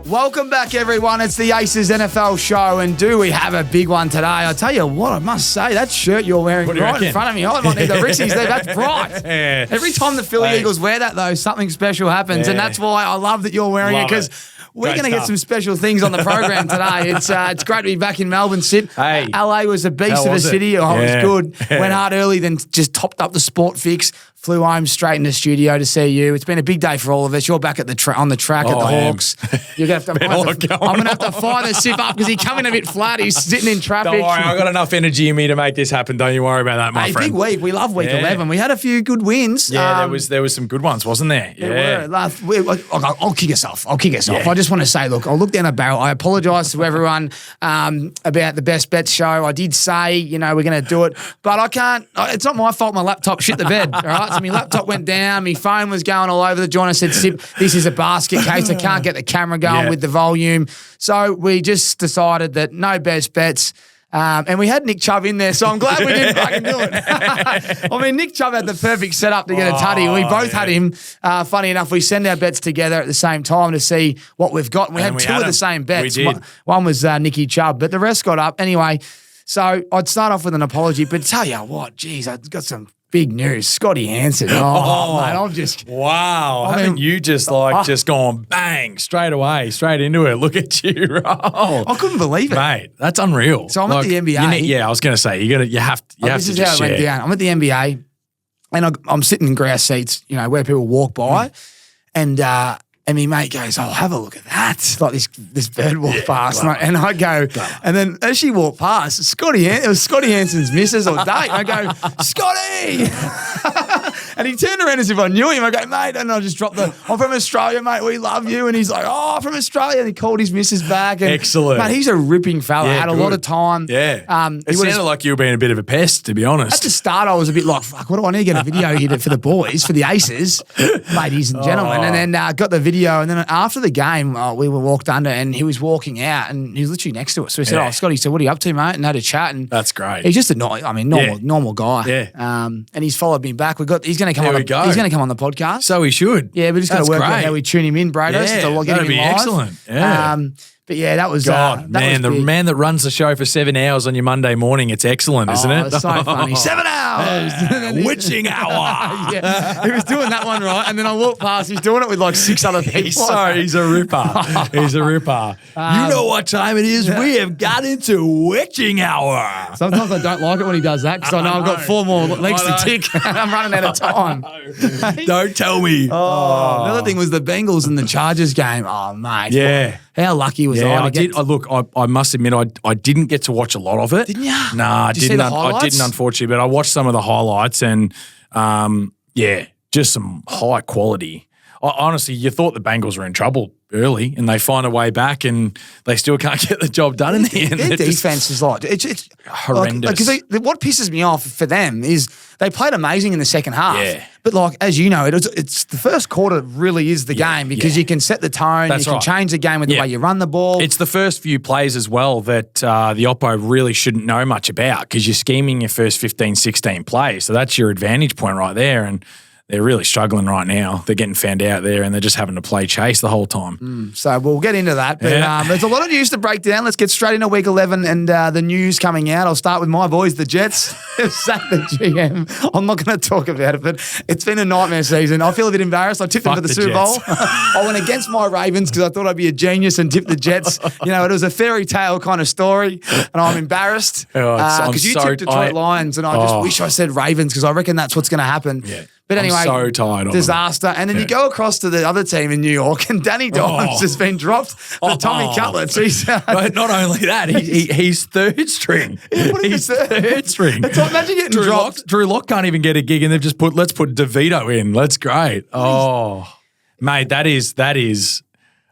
Welcome back, everyone. It's the Aces NFL show, and do we have a big one today? I tell you what, I must say, that shirt you're wearing right in front of me, I might need the Rixies there. That's bright. Yeah. Every time the Philly Eagles wear that, though, something special happens, and that's why I love that you're wearing it, because we're going to get some special things on the program today. It's great to be back in Melbourne, Sip. Hey. LA was a beast of a city. Oh, it was good. Went hard early, then just topped up the sport fix. Flew home straight in the studio to see you. It's been a big day for all of us. You're back at the on the track at the Hawks. You're gonna have to, I'm going to have to fire the Sip up because he's coming a bit flat. He's sitting in traffic. Don't worry, I've got enough energy in me to make this happen. Don't you worry about that, my friend. Big week. We love week 11. We had a few good wins. Yeah, there was some good ones, wasn't there? Yeah. I'll kick us off. I just want to say, look, I'll look down a barrel. I apologise to everyone about the Best Bets show. I did say, we're going to do it, but I can't. It's not my fault my laptop shit the bed, all right? So my laptop went down. My phone was going all over the joint. I said, Sip, this is a basket case. I can't get the camera going with the volume. So we just decided that no Best Bets. And we had Nick Chubb in there, so I'm glad we didn't fucking do it. I mean, Nick Chubb had the perfect setup to get a tutty. We both had him. Funny enough, we send our bets together at the same time to see what we've got. And we had two of the same bets. We did. One was Nicky Chubb, but the rest got up. Anyway, so I'd start off with an apology, but tell you what, geez, I've got some big news. Scotty Hansen. Oh, mate, I'm just... Wow. Haven't you just gone bang, straight into it? Look at you roll. I couldn't believe it. Mate, that's unreal. So I'm at the NBA. I was going to say, you have to this is how it went down. I'm at the NBA, and I'm sitting in grass seats, where people walk by, and my mate goes, "Oh, have a look at that!" Like this bird walked past, and I go, and then as she walked past, it was Scotty Hansen's missus or date. I go, "Scotty," and he turned around as if I knew him. I go, "Mate," and I just dropped "I'm from Australia, mate. We love you." And he's like, "Oh, from Australia." And he called his missus back. And, excellent, mate. He's a ripping fella. Had a lot of time. Yeah, it sounded like you were being a bit of a pest, to be honest. At the start, I was a bit like, "Fuck, what do I need to get a video here for the boys, for the Aces, ladies and gentlemen?" And then got the video. And then after the game, we were walked under, and he was walking out, and he was literally next to us. So we said, "Oh, Scotty," said, "What are you up to, mate?" And had a chat. And that's great. He's just a normal guy. Yeah. And he's followed me back. He's going to come on. He's going to come on the podcast. So he should. Yeah, we just got to work out how we tune him in, Brados. Yeah, that'd be excellent. Yeah. But yeah, that was the man that runs the show for 7 hours on your Monday morning. It's excellent, isn't it? It's so funny. 7 hours, witching hour. Yeah, he was doing that one right, and then I walked past. He's doing it with like 6 other people. He's a ripper. He's a ripper. You know what time it is? We have got into witching hour. Sometimes I don't like it when he does that because I know I've got 4 more legs to tick. I'm running out of time. Don't tell me. The other thing was the Bengals and the Chargers game. Oh, mate. Yeah. How lucky was I? I did. Look, I must admit, I didn't get to watch a lot of it. Didn't you? Nah, I didn't. I didn't, unfortunately, but I watched some of the highlights, and just some high quality. Honestly, you thought the Bengals were in trouble early, and they find a way back, and they still can't get the job done in the end. Their defense is it's horrendous. Because what pisses me off for them is they played amazing in the second half. Yeah. But as you know, it's the first quarter really is the game because you can set the tone, you can change the game with the way you run the ball. It's the first few plays as well that the Oppo really shouldn't know much about because you're scheming your first 15, 16 plays. So that's your advantage point right there. And they're really struggling right now. They're getting found out there, and they're just having to play chase the whole time. So we'll get into that. But there's a lot of news to break down. Let's get straight into Week 11 and the news coming out. I'll start with my boys, the Jets. They've sacked the GM. I'm not going to talk about it, but it's been a nightmare season. I feel a bit embarrassed. I tipped them for the Super Bowl. I went against my Ravens because I thought I'd be a genius and tipped the Jets. It was a fairy tale kind of story, and I'm embarrassed because you tipped Detroit Lions, and I just wish I said Ravens because I reckon that's what's going to happen. Yeah. But anyway, I'm so tired of disaster. And then you go across to the other team in New York, and Danny Dimes has been dropped for Tommy Cutlets. But not only that, he's third string. He's third string. Imagine getting dropped. Drew Lock can't even get a gig, and they've just let's put DeVito in. That's great. Oh, mate, that is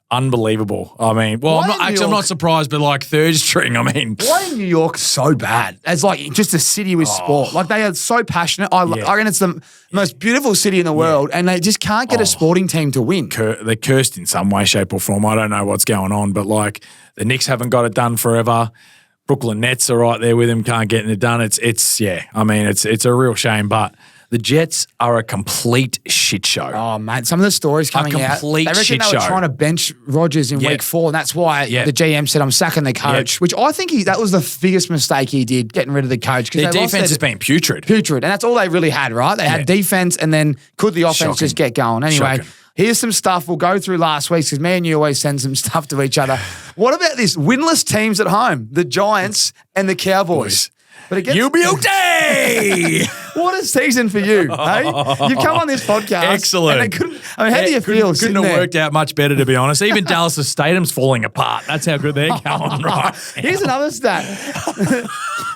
unbelievable. I mean, I'm not surprised, but third string, I mean. Why is New York so bad? As just a city with sport. They are so passionate. I reckon it's the most beautiful city in the world, and they just can't get a sporting team to win. They're cursed in some way, shape or form. I don't know what's going on, but the Knicks haven't got it done forever. Brooklyn Nets are right there with them, can't get it done. It's a real shame, but The Jets are a complete shit show. Oh, mate, some of the stories coming out, complete they reckon shit they were show. trying to bench Rodgers in week 4, and that's why the GM said, I'm sacking the coach, which I think that was the biggest mistake he did, getting rid of the coach. Their defense has been putrid. Putrid, and that's all they really had, right? They had defense, and then could the offense just get going? Anyway, here's some stuff we'll go through last week, because me and you always send some stuff to each other. What about this? Winless teams at home, the Giants and the Cowboys. But against You'll be okay. What a season for you, hey? You've come on this podcast. Excellent. And how do you feel? Couldn't have worked out much better, to be honest. Even Dallas' stadium's falling apart. That's how good they're going right Here's another stat.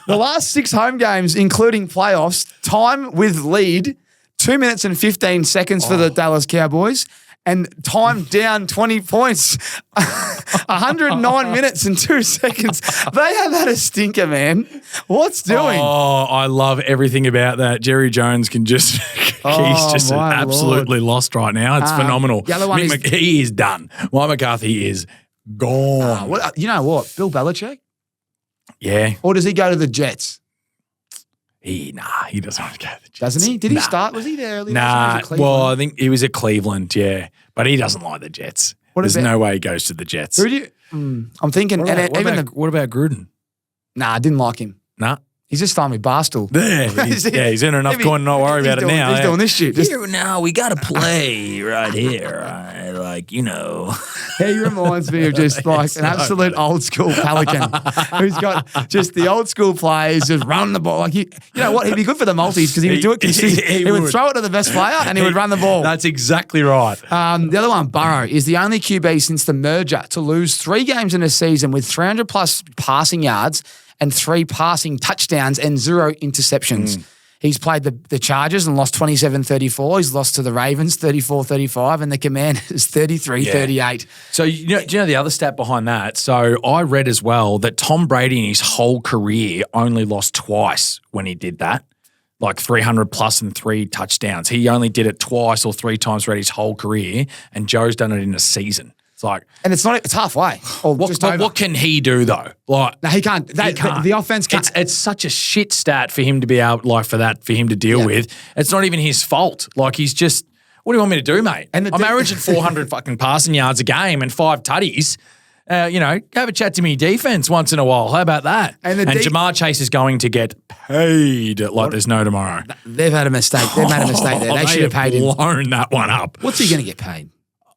The last 6 home games, including playoffs, time with lead, 2 minutes and 15 seconds for the Dallas Cowboys. And time down 20 points, 109 minutes and 2 seconds. They have had a stinker, man. What's doing? Oh, I love everything about that. Jerry Jones can just, he's just absolutely lost right now. It's phenomenal. The other one he is done. Mike McCarthy is gone. You know what? Bill Belichick? Yeah. Or does he go to the Jets? He doesn't want to go to the Jets. Doesn't he? Did he start? Was he there earlier? Well, I think he was at Cleveland, yeah. But he doesn't like the Jets. There's no way he goes to the Jets. Who do you? I'm thinking. What about Gruden? Nah, I didn't like him. Nah. He's just fine with Barstool. He's in enough coin, not worry about it now. He's doing this shit. Now we got to play right here. Right? Like, you know. He reminds me of just like an absolute old school Pelican who's got just the old school players just running the ball. Like, you know what? He'd be good for the multis because he would do it. He would throw it to the best player and he would run the ball. That's exactly right. The other one, Burrow, is the only QB since the merger to lose 3 games in a season with 300 plus passing yards and 3 passing touchdowns and 0 interceptions. He's played the Chargers and lost 27-34. He's lost to the Ravens 34-35 and the Commanders 33-38. So, do you know the other stat behind that? So I read as well that Tom Brady in his whole career only lost twice when he did that, like 300 plus and 3 touchdowns. He only did it twice or 3 times throughout his whole career, and Joe's done it in a season. And it's halfway. What can he do though? Like, no, he can't. The offense can't. It's such a shit stat for him to be able, for him to deal with. It's not even his fault. Like, he's just, what do you want me to do, mate? I'm averaging 400 fucking passing yards a game and 5 tutties. Have a chat to me defense once in a while. How about that? And Jamar Chase is going to get paid like there's no tomorrow. They've had a mistake. They've made a mistake there. They should have paid him. Blown that one up. What's he going to get paid?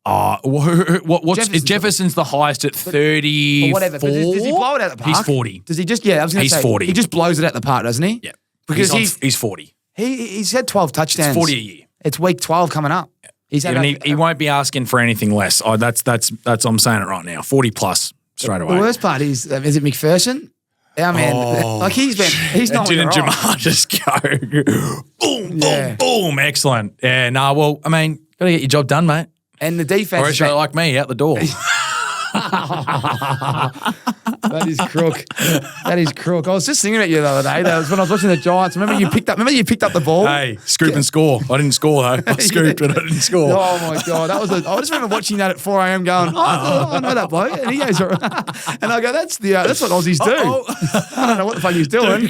Jefferson's the highest at 34? Or whatever. But does he blow it out the park? He's 40. Does he just, I was going to say. 40. He just blows it out the park, doesn't he? Yeah. Because he's 40. He's had 12 touchdowns. It's 40 a year. It's week 12 coming up. He won't be asking for anything less. That's I'm saying it right now. 40 plus straight away. The worst part is it McPherson? Yeah, man. He's not. Didn't Jamar just go boom, boom, boom? Excellent. Yeah, gotta get your job done, mate. And the defense. Or else you're like me, out the door. That is crook. That is crook. I was just thinking about you the other day. That was when I was watching the Giants. Remember you picked up the ball? Hey, scoop and score. I didn't score though. I scooped but I didn't score. Oh my God. I just remember watching that at 4 a.m. going, I know that bloke. And he goes, and I go, that's what Aussies do. I don't know what the fuck he's doing.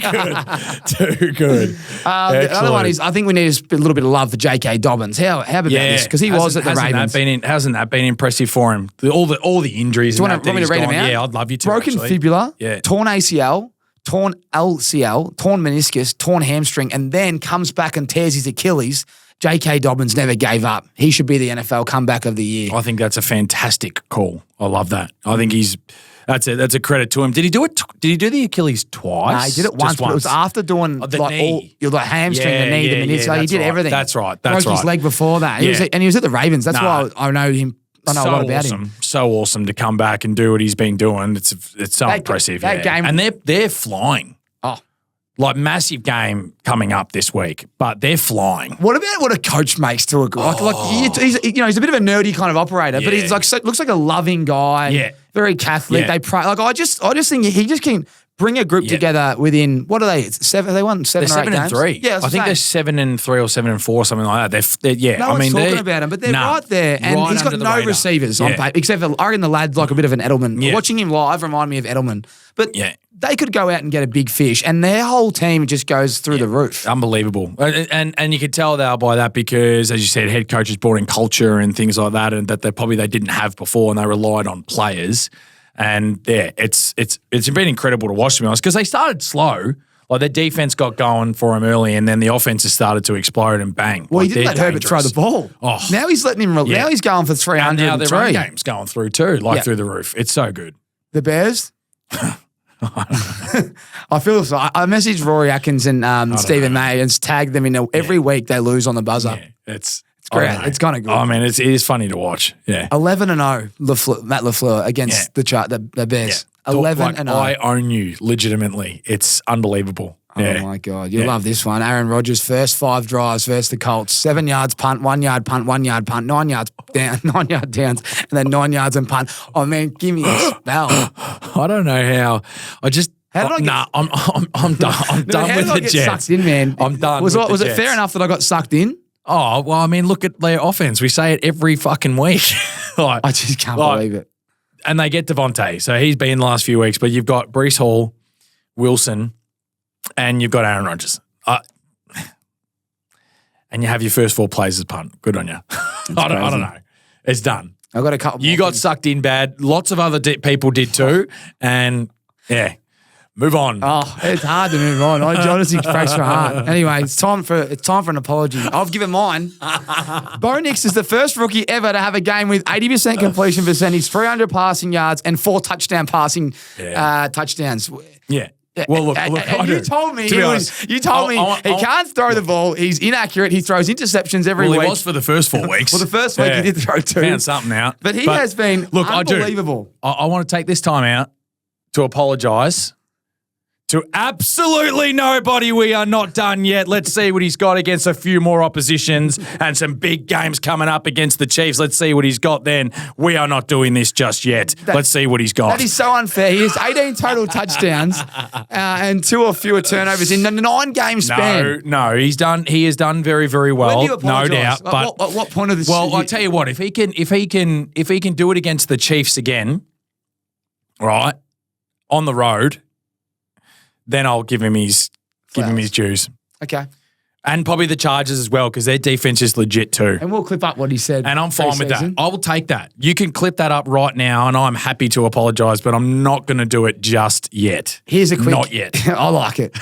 Too good. The other one is, I think we need a little bit of love for J.K. Dobbins. How about this? Because he was at the Ravens. Hasn't that been impressive for him? All the injuries. Do you want me to read them out? Yeah, I'd love you to. Broken fibula, torn ACL, torn LCL, torn meniscus, torn hamstring, and then comes back and tears his Achilles. J.K. Dobbins never gave up. He should be the NFL comeback of the year. I think that's a fantastic call. I love that. I think that's a credit to him. Did he do it? Did he do the Achilles twice? No, he did it once, but it was after doing the knee. The hamstring, the knee, the meniscus. He did everything. That's right. Broke his leg before that. He was at the Ravens. That's why I know him. I know a lot about him. So awesome to come back and do what he's been doing. It's so impressive. That game, and they're flying. Oh, like massive game coming up this week, but they're flying. What about what a coach makes to a guy? He's a bit of a nerdy kind of operator, but he's looks like a loving guy. Yeah. Very Catholic. Yeah. They pray. I just think he just can bring a group Yeah. together within, what are they? Seven? They won 7 They're or 8 games? 7-3. Yeah, I think they're 7-3 or 7-4, something like that. They're No one's talking about him, but they're right there. And right he's got under the no radar. receivers on Yeah. paper, except for, I reckon the lad's like a bit of an Edelman. Yeah. Watching him live reminded me of Edelman. But Yeah. they could go out and get a big fish, and their whole team just goes through the roof. Unbelievable. And you could tell they are by that because, as you said, head coaches brought in culture and things like that, and that they didn't have before, and they relied on players. And yeah, it's been incredible to watch, to be honest, because they started slow. Like their defense got going for him early, and then the offense has started to explode and bang. Well, like, he didn't let they're Herbert throw the dangerous. ball. Oh. Now he's letting him. Yeah. Now he's going for And 303. now their run game's going through too, through the roof. It's so good. The Bears. I feel so. I messaged Rory Atkins and Stephen May and tagged them in every week they lose on the buzzer. Yeah, it's great. It's kind of good. I mean, it is funny to watch. Yeah. 11-0, Matt LaFleur against the Bears. 11-0. I own you legitimately. It's unbelievable. Yeah. Oh my God. You'll love this one. Aaron Rodgers, first 5 drives versus the Colts. 7 yards punt, 1 yard punt, 1 yard punt, 9 yards down, 9 yard downs, and then 9 yards and punt. Oh man, give me a spell. I don't know how. I just How did I get- I'm done. I'm done How with did I the get Jets. sucked in, man? I'm done. Was with the it fair Jets. enough that I got sucked in? Oh, well, I mean, look at their offense. We say it every fucking week. Like, I just can't believe it. and they get Devontae. So he's been the last few weeks, but you've got Breece Hall, Wilson, and you've got Aaron Rodgers. And you have your first 4 plays as punt. Good on you. I don't know. It's done. I got a couple. You more got things. sucked in bad. Lots of other people did too. And yeah, move on. Oh, it's hard to move on. I honestly breaks my heart. Anyway, it's time for an apology. I've given mine. Bo Nix is the first rookie ever to have a game with 80% completion percentage, 300 passing yards, and 4 touchdown passing touchdowns. Yeah. Well, look, And I you do. told me To be honest, he can't throw the ball. He's inaccurate. He throws interceptions every Well, week. he was for the first 4 weeks. Well, the first week he did throw 2. Found something out. But he has been unbelievable. I want to take this time out to apologise to absolutely nobody. We are not done yet. Let's see what he's got against a few more oppositions and some big games coming up against the Chiefs. Let's see what he's got then. We are not doing this just yet. Let's see what he's got. That is so unfair. He has 18 total touchdowns and 2 or fewer turnovers in the 9 game span. No, he has done very, very well. When do you No apologise? doubt. But At what point of this? well, I'll tell you what, if he can do it against the Chiefs again, right, on the road, then I'll give him his dues. Okay. And probably the Chargers as well, because their defense is legit too. And we'll clip up what he said. And I'm fine with that. pre-season. I will take that. You can clip that up right now, and I'm happy to apologise, but I'm not going to do it just yet. Here's a quick. Not yet. I like it.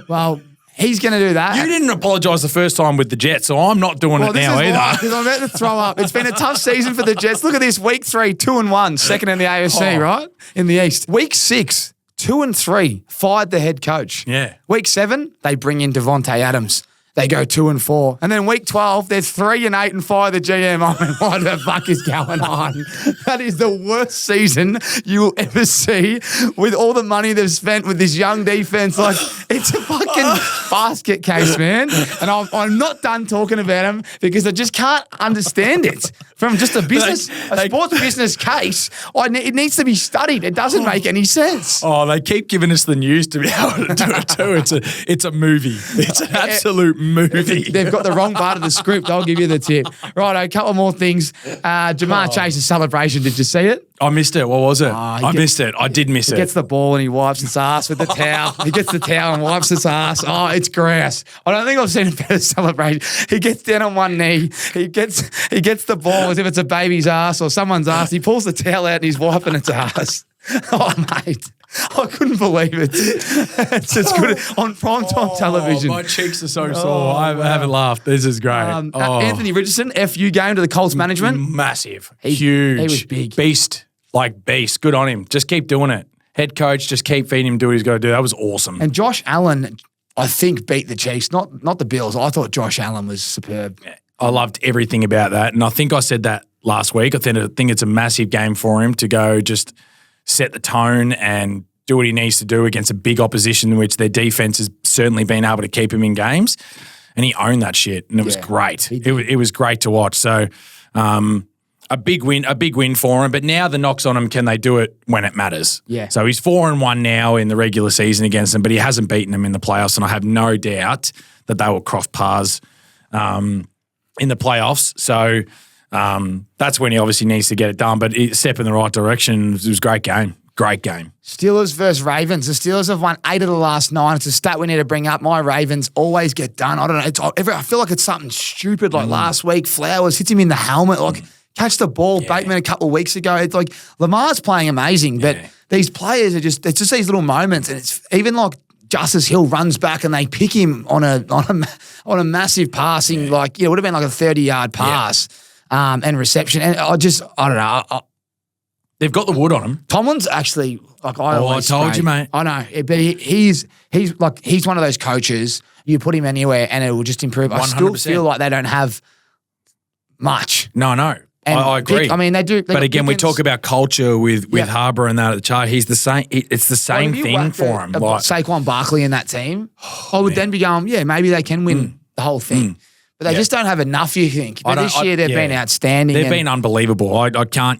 Well, he's going to do that. You didn't apologise the first time with the Jets, so I'm not doing it now either. Because I'm about to throw up. It's been a tough season for the Jets. Look at this. Week 3, 2-1, second in the AFC, right? In the East. Week 6, 2-3, fired the head coach. Yeah. Week 7, they bring in Devontae Adams. They go 2-4. And then week 12, they're 3-8 and fire the GM. I mean, what the fuck is going on? That is the worst season you will ever see with all the money they've spent with this young defense. Like, it's a fucking basket case, man. And I'm not done talking about him because I just can't understand it. From just a sports business case, it needs to be studied. It doesn't make any sense. Oh, they keep giving us the news to be able to do it too. It's a movie. It's an absolute movie. They've got the wrong part of the script. I'll give you the tip. Right, a couple more things. Jamar Chase's celebration. Did you see it? I missed it. What was it? I missed it. I did miss He it. gets the ball and he wipes his ass with the towel. He gets the towel and wipes his ass. Oh, it's grass. I don't think I've seen a better celebration. He gets down on one knee. He gets the ball as if it's a baby's ass or someone's ass. He pulls the towel out and he's wiping its ass. Oh, mate. I couldn't believe it. It's as good on primetime television. My cheeks are so sore. I haven't laughed. This is great. Anthony Richardson, FU game to the Colts management. Massive. He Huge. was big. Beast. Like beast. Good on him. Just keep doing it. Head coach, just keep feeding him, do what he's got to do. That was awesome. And Josh Allen, I think, beat the Chiefs, not the Bills. I thought Josh Allen was superb. I loved everything about that. And I think I said that last week. I think it's a massive game for him to go just set the tone and do what he needs to do against a big opposition, which their defense has certainly been able to keep him in games. And he owned that shit, and it was great. It was great to watch. So a big win for him. But now the knocks on him, can they do it when it matters? Yeah. So he's 4-1 now in the regular season against them, but he hasn't beaten them in the playoffs, and I have no doubt that they will cross paths in the playoffs. So that's when he obviously needs to get it done. But step in the right direction. It was a great game. Great game. Steelers versus Ravens. The Steelers have won 8 of the last 9. It's a stat we need to bring up. My Ravens always get done. I don't know. I feel like it's something stupid like last week. Flowers hits him in the helmet. Like, catch the ball. Bateman a couple of weeks ago. It's like Lamar's playing amazing, but these players are just, it's just these little moments. And it's even like Justice Hill runs back and they pick him on a massive passing, it would have been like a 30-yard pass and reception. And I don't know. They've got the wood on him. Tomlin's actually like I told you, mate. I know, but he's one of those coaches. You put him anywhere and it will just improve. 100%. I still feel like they don't have much. No. I agree. They do. But again, we talk about culture with Harbour and that at the chart. He's the same. It's the same thing for him. Like Saquon Barkley in that team, I would then be going, maybe they can win the whole thing. But they just don't have enough, you think. But this year they've been outstanding. They've been unbelievable.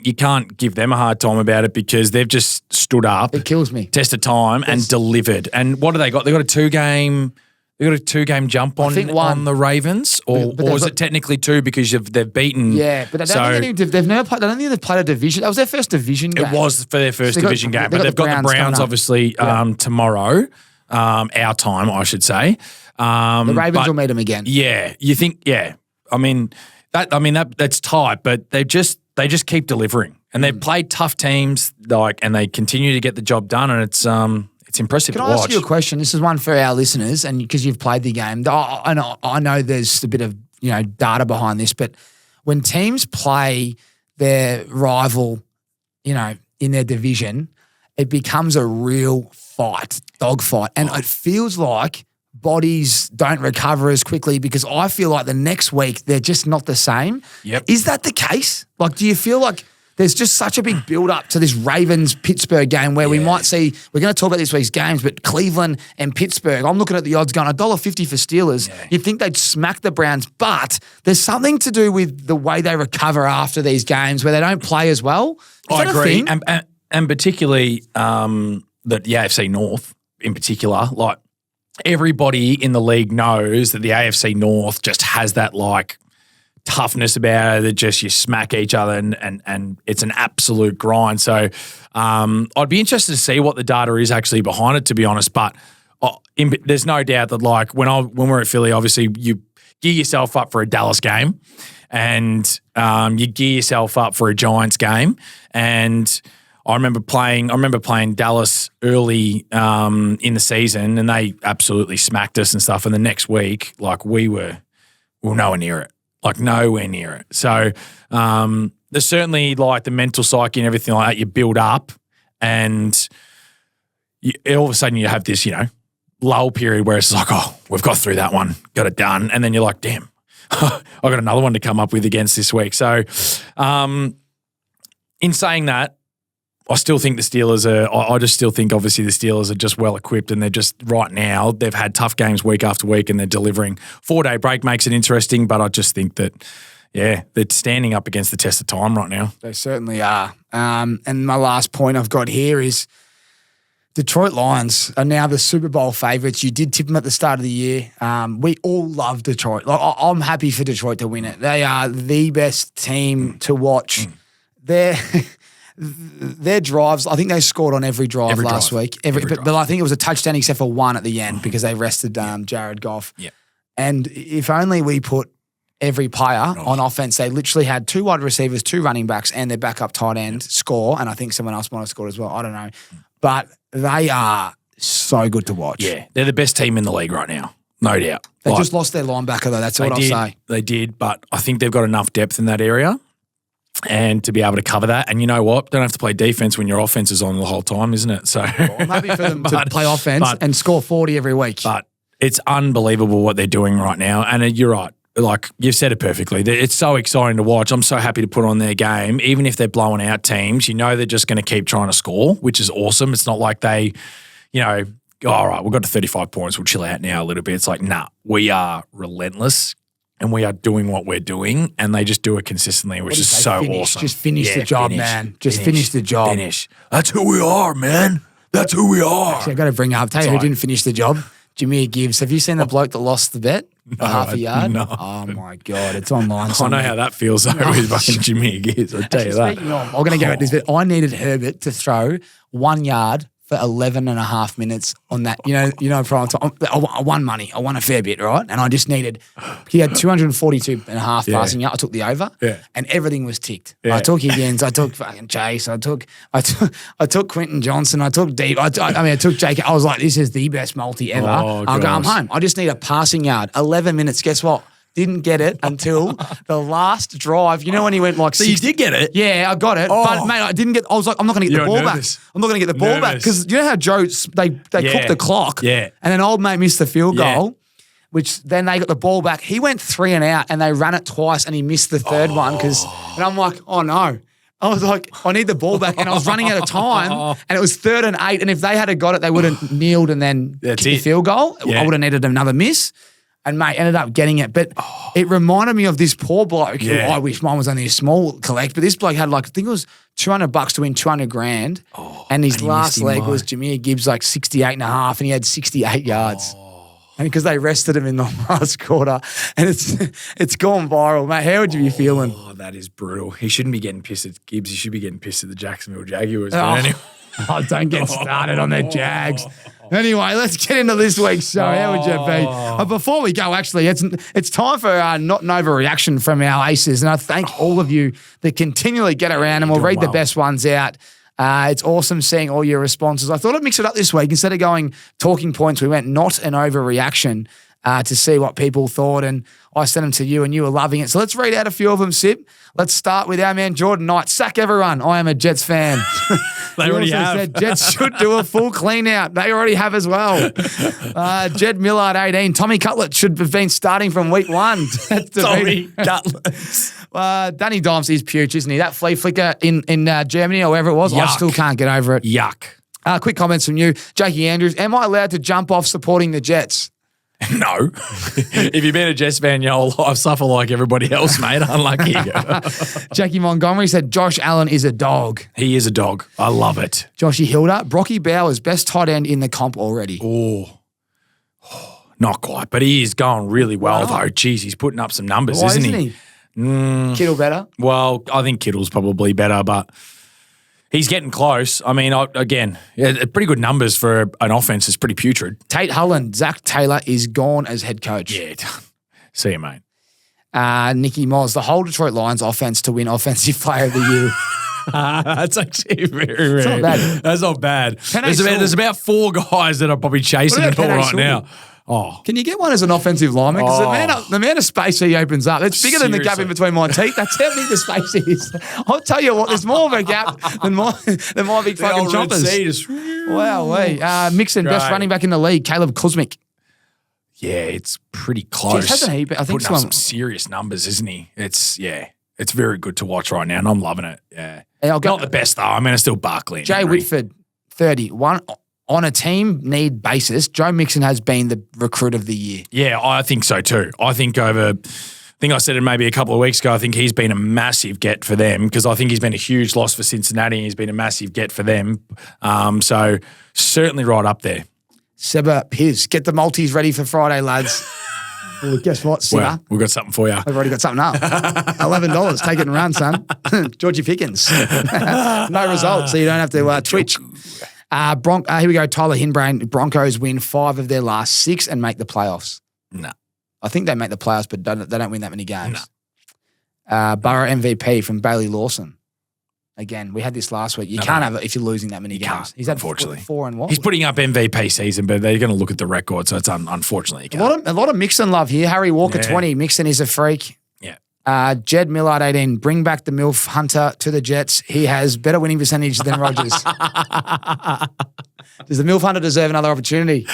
You can't give them a hard time about it because they've just stood up. It kills me. Tested time and delivered. And what do they got? They got a two-game jump on the Ravens, or is it technically 2 because they've beaten? Yeah, but I don't think they've never played. I don't think they've played a division. That was their first division game. It was for their first division game, but they've got the Browns obviously tomorrow, our time, I should say. The Ravens will meet them again. Yeah, you think? Yeah, that's tight, but they just keep delivering, and they've played tough teams, and they continue to get the job done, and it's impressive to watch. Can I ask you a question? This is one for our listeners, and because you've played the game, I know there's a bit of data behind this, but when teams play their rival, in their division, it becomes a real dogfight, and it feels like bodies don't recover as quickly because I feel like the next week they're just not the same. Yep. Is that the case? Like, do you feel like there's just such a big build-up to this Ravens-Pittsburgh game where we might see, we're going to talk about this week's games, but Cleveland and Pittsburgh, I'm looking at the odds going $1.50 for Steelers. Yeah. You'd think they'd smack the Browns, but there's something to do with the way they recover after these games where they don't play as well. I agree. And particularly the AFC North in particular, like everybody in the league knows that the AFC North just has that toughness about it that just you smack each other and it's an absolute grind. So I'd be interested to see what the data is actually behind it, to be honest. But there's no doubt that when we're at Philly, obviously you gear yourself up for a Dallas game and you gear yourself up for a Giants game. And I remember playing Dallas early in the season, and they absolutely smacked us and stuff. And the next week, we were nowhere near it. Nowhere near it. So there's certainly the mental psyche and everything like that you build up, and all of a sudden you have this, lull period where it's we've got through that one, got it done. And then you're like, damn, I've got another one to come up with against this week. So in saying that, I still think the Steelers I just still think obviously the Steelers are just well equipped, and they're just right now, they've had tough games week after week and they're delivering. 4-day break makes it interesting, but I just think that, they're standing up against the test of time right now. They certainly are. And my last point I've got here is Detroit Lions are now the Super Bowl favourites. You did tip them at the start of the year. We all love Detroit. I'm happy for Detroit to win it. They are the best team to watch. Their drives, I think they scored on every drive last week. But I think it was a touchdown except for one at the end because they rested Jared Goff. Yeah. And if only we put every player on offense, they literally had 2 wide receivers, 2 running backs, and their backup tight end score. And I think someone else might have scored as well. I don't know. But they are so good to watch. Yeah, they're the best team in the league right now, no doubt. They just lost their linebacker though. That's what I'll say. They did, but I think they've got enough depth in that area and to be able to cover that. And you know what? Don't have to play defense when your offense is on the whole time, isn't it? So I'm happy for them to play offense and score 40 every week. But it's unbelievable what they're doing right now. And you're right. You've said it perfectly. It's so exciting to watch. I'm so happy to put on their game. Even if they're blowing out teams, they're just going to keep trying to score, which is awesome. It's not like they, all right, we've got to 35 points. We'll chill out now a little bit. It's nah, we are relentless. and we are doing what we're doing, and they just do it consistently, which is so awesome. Just finish the job, man. Just finish the job. Finish. That's who we are, man. That's who we are. Actually, I've got to bring up, tell you who didn't finish the job. Jameer Gibbs. Have you seen the bloke that lost the bet by half a yard? No. Oh, my God. It's online. I know how that feels, though, with fucking Jameer Gibbs. I'll tell you that. Speaking of, I'm going to go at this bit. I needed Herbert to throw 1 yard for 11 and a half minutes on that, prime time. I won money. I won a fair bit, right? And I just needed, he had 242 and a half passing yards. I took the over and everything was ticked. Yeah. I took Higgins, I took fucking Chase, I took Quentin Johnson, I took Deep, I took Jake. I was like, this is the best multi ever. I'm home. I just need a passing yard. 11 minutes. Guess what? Didn't get it until the last drive. You know when he went like... So you did get it? Yeah, I got it. Oh. But, mate, I didn't get... I was like, I'm not going to get the ball nervous. back. I'm not going to get the ball back. Because you know how Joe... They cooked the clock. Yeah. And then old mate missed the field goal, which then they got the ball back. He went 3 and out and they ran it twice and he missed the third one. And I'm like, oh, no. I was like, I need the ball back. And I was running out of time and it was 3rd and 8. And if they had got it, they would have kneeled and then kicked the field goal. Yeah. I would have needed another miss. And, mate, ended up getting it. But it reminded me of this poor bloke who I wish mine was only a small collect. But this bloke had I think it was $200 to win $200,000. And his last leg was Jameer Gibbs, 68 and a half, and he had 68 yards. And because they rested him in the last quarter. And it's gone viral, mate. How would you be feeling? Oh, that is brutal. He shouldn't be getting pissed at Gibbs. He should be getting pissed at the Jacksonville Jaguars. Anyway. Oh, don't get started on their Jags. Anyway, let's get into this week's show. How would you be? Before we go, actually, it's time for not an overreaction from our aces. And I thank all of you that continually get around, and we'll read the best ones out. It's awesome seeing all your responses. I thought I'd mix it up this week. Instead of going talking points, we went not an overreaction to see what people thought. And I sent them to you and you were loving it. So let's read out a few of them, Sip. Let's start with our man Jordan Knight. Sack everyone. I am a Jets fan. They already have. Said Jets should do a full clean out. They already have as well. Jed Millard, 18. Tommy Cutlet should have been starting from week 1. Tommy Cutlet. Danny Dimes is puke, isn't he? That flea flicker in Germany or wherever it was, I still can't get over it. Yuck. Quick comments from you. Jakey Andrews, am I allowed to jump off supporting the Jets? No. If you've been a Jets fan your whole life, suffer like everybody else, mate. Unlucky. Jackie Montgomery said Josh Allen is a dog. He is a dog. I love it. Joshy Hilda, Brocky Bowers, best tight end in the comp already. Oh, not quite, but he is going really well, though. Jeez, he's putting up some numbers, isn't he? Kittle better? Well, I think Kittle's probably better, but he's getting close. I mean, again, pretty good numbers for an offense that's pretty putrid. Tate Hullen, Zach Taylor is gone as head coach. Yeah. See you, mate. Nicky Moz, the whole Detroit Lions offense to win Offensive Player of the Year. That's actually very rare. Not bad. That's not bad. There's about 4 guys that are probably chasing the ball right now. Oh, can you get one as an offensive lineman? Because the amount of space he opens up, it's bigger than the gap in between my teeth. That's how big the space is. I'll tell you what, there's more of a gap than my big fucking choppers. Wow, Mixon, best running back in the league, Caleb Kuzmic. Yeah, it's pretty close. Jeez, hasn't he? I think putting up some serious numbers, isn't he? It's very good to watch right now, and I'm loving it. Yeah, not the best though. I mean, it's still Barkley. Jay Whitford, 31. On a team need basis, Joe Mixon has been the recruit of the year. Yeah, I think so too. I think I said it maybe a couple of weeks ago, I think he's been a massive get for them because I think he's been a huge loss for Cincinnati and he's been a massive get for them. So certainly right up there. Seba Piz, get the multis ready for Friday, lads. Well, guess what, Seba? Well, we've got something for you. We've already got something up. $11. Take it and run, son. Georgie Pickens. No results, so you don't have to twitch. Here we go. Tyler Hinbrain. Broncos win 5 of their last 6 and make the playoffs. No. I think they make the playoffs, but they don't win that many games. No. Burrow MVP from Bailey Lawson. Again, we had this last week. You can't have it if you're losing that many games. He's had unfortunately 4 and what? He's putting up MVP season, but they're going to look at the record, so it's unfortunately. A lot of Mixon love here. Harry Walker 20. Mixon is a freak. Yeah. Jed Millard 18. Bring back the MILF Hunter to the Jets. He has better winning percentage than Rodgers. Does the MILF Hunter deserve another opportunity?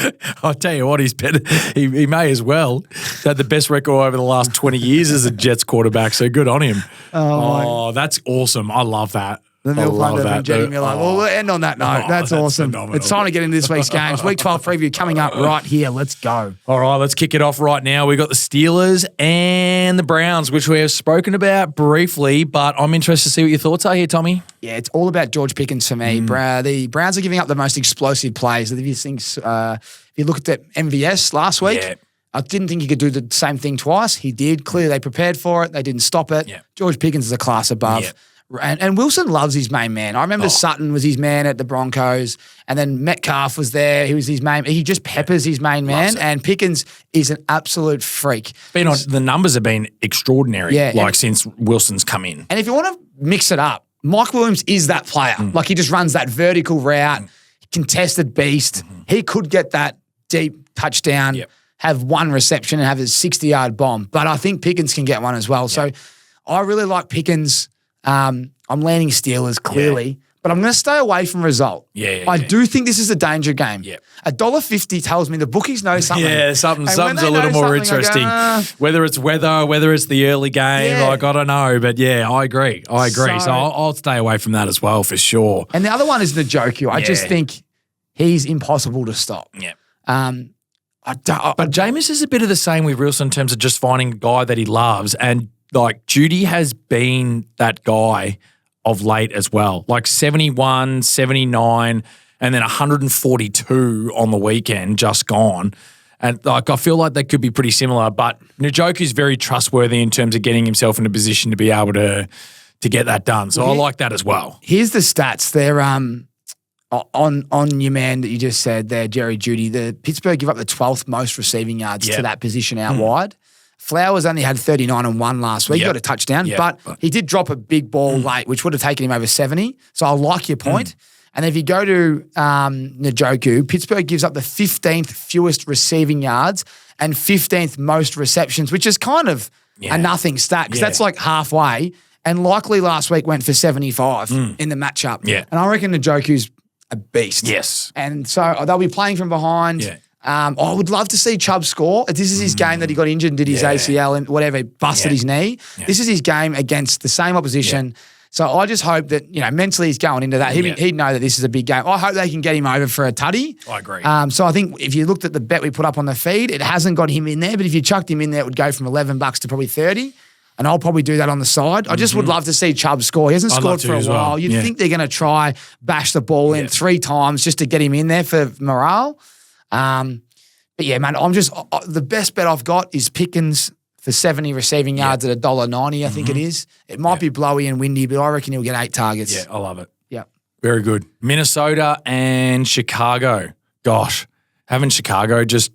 I'll tell you what, he's better. He may as well. He's had the best record over the last 20 years as a Jets quarterback, so good on him. Oh, that's awesome. I love that. The Mill love Punter from that. Jenny Miller. Well, we'll end on that note. That's awesome. phenomenal. It's time to get into this week's games. Week 12 preview coming up right here. Let's go. All right, let's kick it off right now. We got the Steelers and the Browns, which we have spoken about briefly, but I'm interested to see what your thoughts are here, Tommy. Yeah, it's all about George Pickens for me. The Browns are giving up the most explosive plays. If you look at the MVS last week, I didn't think he could do the same thing twice. He did. Clearly, they prepared for it. They didn't stop it. Yeah. George Pickens is a class above. Yeah. And Wilson loves his main man. I remember Sutton was his man at the Broncos, and then Metcalf was there. He was his main. He just peppers his main man, and Pickens is an absolute freak. The numbers have been extraordinary, since Wilson's come in. And if you want to mix it up, Mike Williams is that player. Like he just runs that vertical route, contested beast. He could get that deep touchdown, have one reception, and have a 60-yard bomb. But I think Pickens can get one as well. So I really like Pickens. I'm leaning Steelers clearly, but I'm going to stay away from result. I do think this is a danger game. $1.50 tells me the bookies know something. Yeah, something's a little more interesting. Whether it's weather, whether it's the early game, I don't know. But I agree. So I'll stay away from that as well for sure. And the other one is Njoku. I just think he's impossible to stop. But Jameis is a bit of the same with Wilson in terms of just finding a guy that he loves, and like Judy has been that guy of late as well. Like 71, 79, and then 142 on the weekend just gone. And like I feel like they could be pretty similar, but Njoku's very trustworthy in terms of getting himself in a position to be able to get that done. So I like that as well. Here's the stats. They're on your man that you just said there, Jerry Jeudy. The Pittsburgh give up the 12th most receiving yards to that position out wide. Flowers only had 39 and 1 last week. He got a touchdown, but he did drop a big ball late, which would have taken him over 70. So I like your point. And if you go to Njoku, Pittsburgh gives up the 15th fewest receiving yards and 15th most receptions, which is kind of a nothing stat because that's like halfway. And likely last week went for 75 in the matchup. And I reckon Njoku's a beast. Yes. And so they'll be playing from behind. I would love to see Chubb score. This is his game that he got injured and did his ACL and whatever, busted his knee. This is his game against the same opposition. So I just hope that, mentally he's going into that. He'd know that this is a big game. I hope they can get him over for a tutty. I agree. So I think if you looked at the bet we put up on the feed, it hasn't got him in there. But if you chucked him in there, it would go from $11 to probably 30. And I'll probably do that on the side. I just would love to see Chubb score. He hasn't scored for a while. Well. You'd think they're going to try bash the ball in 3 times just to get him in there for morale. But yeah, man, I'm just the best bet I've got is Pickens for 70 receiving yards at $1.90, I think it is. It might be blowy and windy, but I reckon he'll get 8 targets. Yeah, I love it. Yeah. Very good. Minnesota and Chicago. Gosh, haven't Chicago just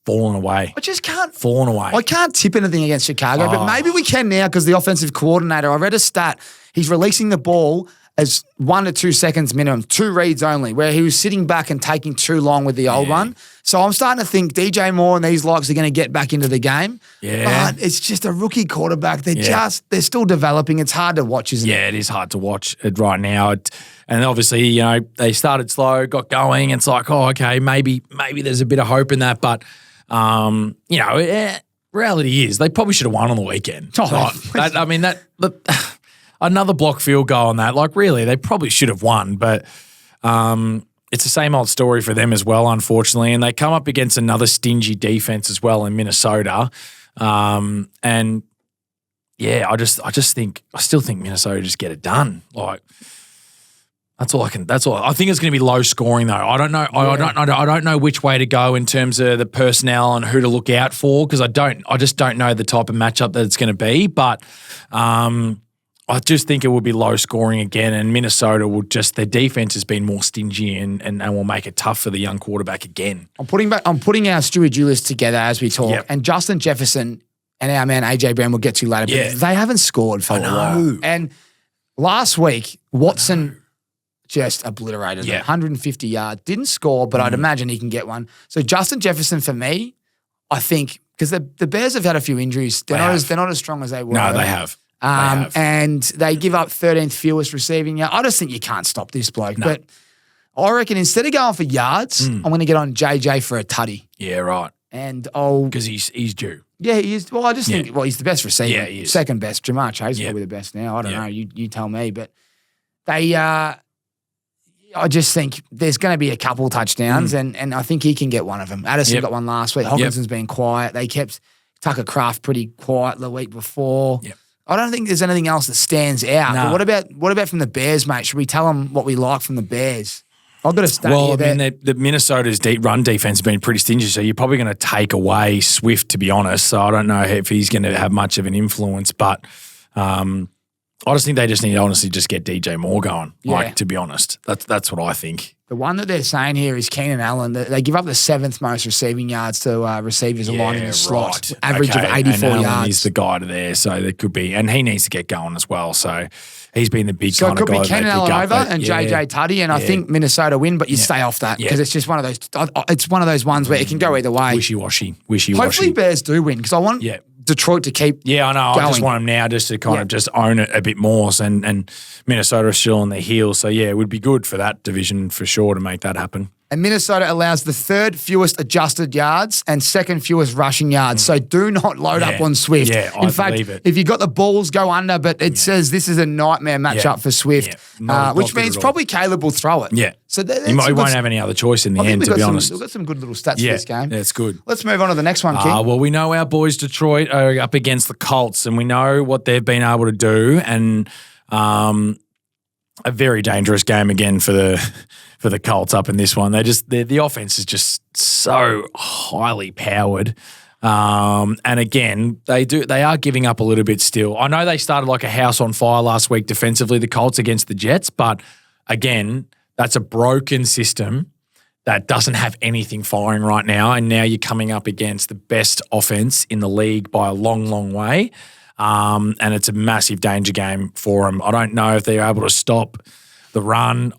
fallen away? I just can't. Fallen away. I can't tip anything against Chicago, but maybe we can now because the offensive coordinator, I read a stat, he's releasing the ball as 1 to 2 seconds minimum, 2 reads only, where he was sitting back and taking too long with the old one. So I'm starting to think DJ Moore and these likes are going to get back into the game. But it's just a rookie quarterback. They're still developing. It's hard to watch, isn't it? Yeah, it is hard to watch it right now. And obviously, they started slow, got going. It's like, okay, maybe there's a bit of hope in that. But, reality is they probably should have won on the weekend. Another block field goal on that. Like, really, they probably should have won. But it's the same old story for them as well, unfortunately. And they come up against another stingy defense as well in Minnesota. I still think Minnesota just get it done. Like, that's all. I think it's going to be low scoring though. I don't know. I don't know which way to go in terms of the personnel and who to look out for because I just don't know the type of matchup that it's going to be. But I just think it will be low scoring again, and Minnesota will their defense has been more stingy and will make it tough for the young quarterback again. I'm putting our Stewie Julius together as we talk, and Justin Jefferson and our man AJ Brown will get to later. But they haven't scored for a while. And last week, Watson just obliterated them. 150 yards, didn't score, but I'd imagine he can get one. So Justin Jefferson for me, I think, because the Bears have had a few injuries. They're not as strong as they were. No, they have. And they give up 13th fewest receiving yards. I just think you can't stop this bloke. No. But I reckon instead of going for yards, I'm going to get on JJ for a tutty. Yeah, right. And because he's due. Yeah, he is. Well, I just think he's the best receiver. Yeah, he is. Second best. Jamar Chase is probably the best now. I don't know. You tell me. But I just think there's going to be a couple touchdowns, and I think he can get one of them. Addison got one last week. Hawkinson's been quiet. They kept Tucker Kraft pretty quiet the week before. Yep. I don't think there's anything else that stands out. No. But what about from the Bears, mate? Should we tell them what we like from the Bears? I've got to stay Well, here. I mean, the Minnesota's run defense has been pretty stingy, so you're probably going to take away Swift, to be honest. So I don't know if he's going to have much of an influence, but I just think they just need to honestly just get DJ Moore going. Like, to be honest, that's what I think. The one that they're saying here is Keenan Allen. They give up the 7th most receiving yards to receivers aligned in the slot, average of 84 and yards. Allen is the guy to there, so there could be, and he needs to get going as well. So he's been the big kind of guy. So it could be Keenan Allen over and JJ Tuddy, and I think Minnesota win, but you stay off that because it's just one of those. It's one of those ones where it can go either way. Wishy-washy. Hopefully Bears do win because I want Detroit to keep. Yeah, I know. Going. I just want them now just to kind of just own it a bit more, and Minnesota is still on their heels. So yeah, it would be good for that division for sure to make that happen. And Minnesota allows the 3rd fewest adjusted yards and 2nd fewest rushing yards. So do not load up on Swift. Yeah, In fact, if you got the balls, go under, but it says this is a nightmare matchup for Swift, which means probably Caleb will throw it. Yeah. So he won't have any other choice in the end, to be honest. We've got some good little stats for this game. That's good. Let's move on to the next one, King. Well, we know our boys Detroit are up against the Colts, and we know what they've been able to do, and a very dangerous game again for the Colts up in this one. The offense is just so highly powered. And again, they are giving up a little bit still. I know they started like a house on fire last week defensively, the Colts against the Jets, but again, that's a broken system that doesn't have anything firing right now. And now you're coming up against the best offense in the league by a long, long way. And it's a massive danger game for them. I don't know if they're able to stop the run.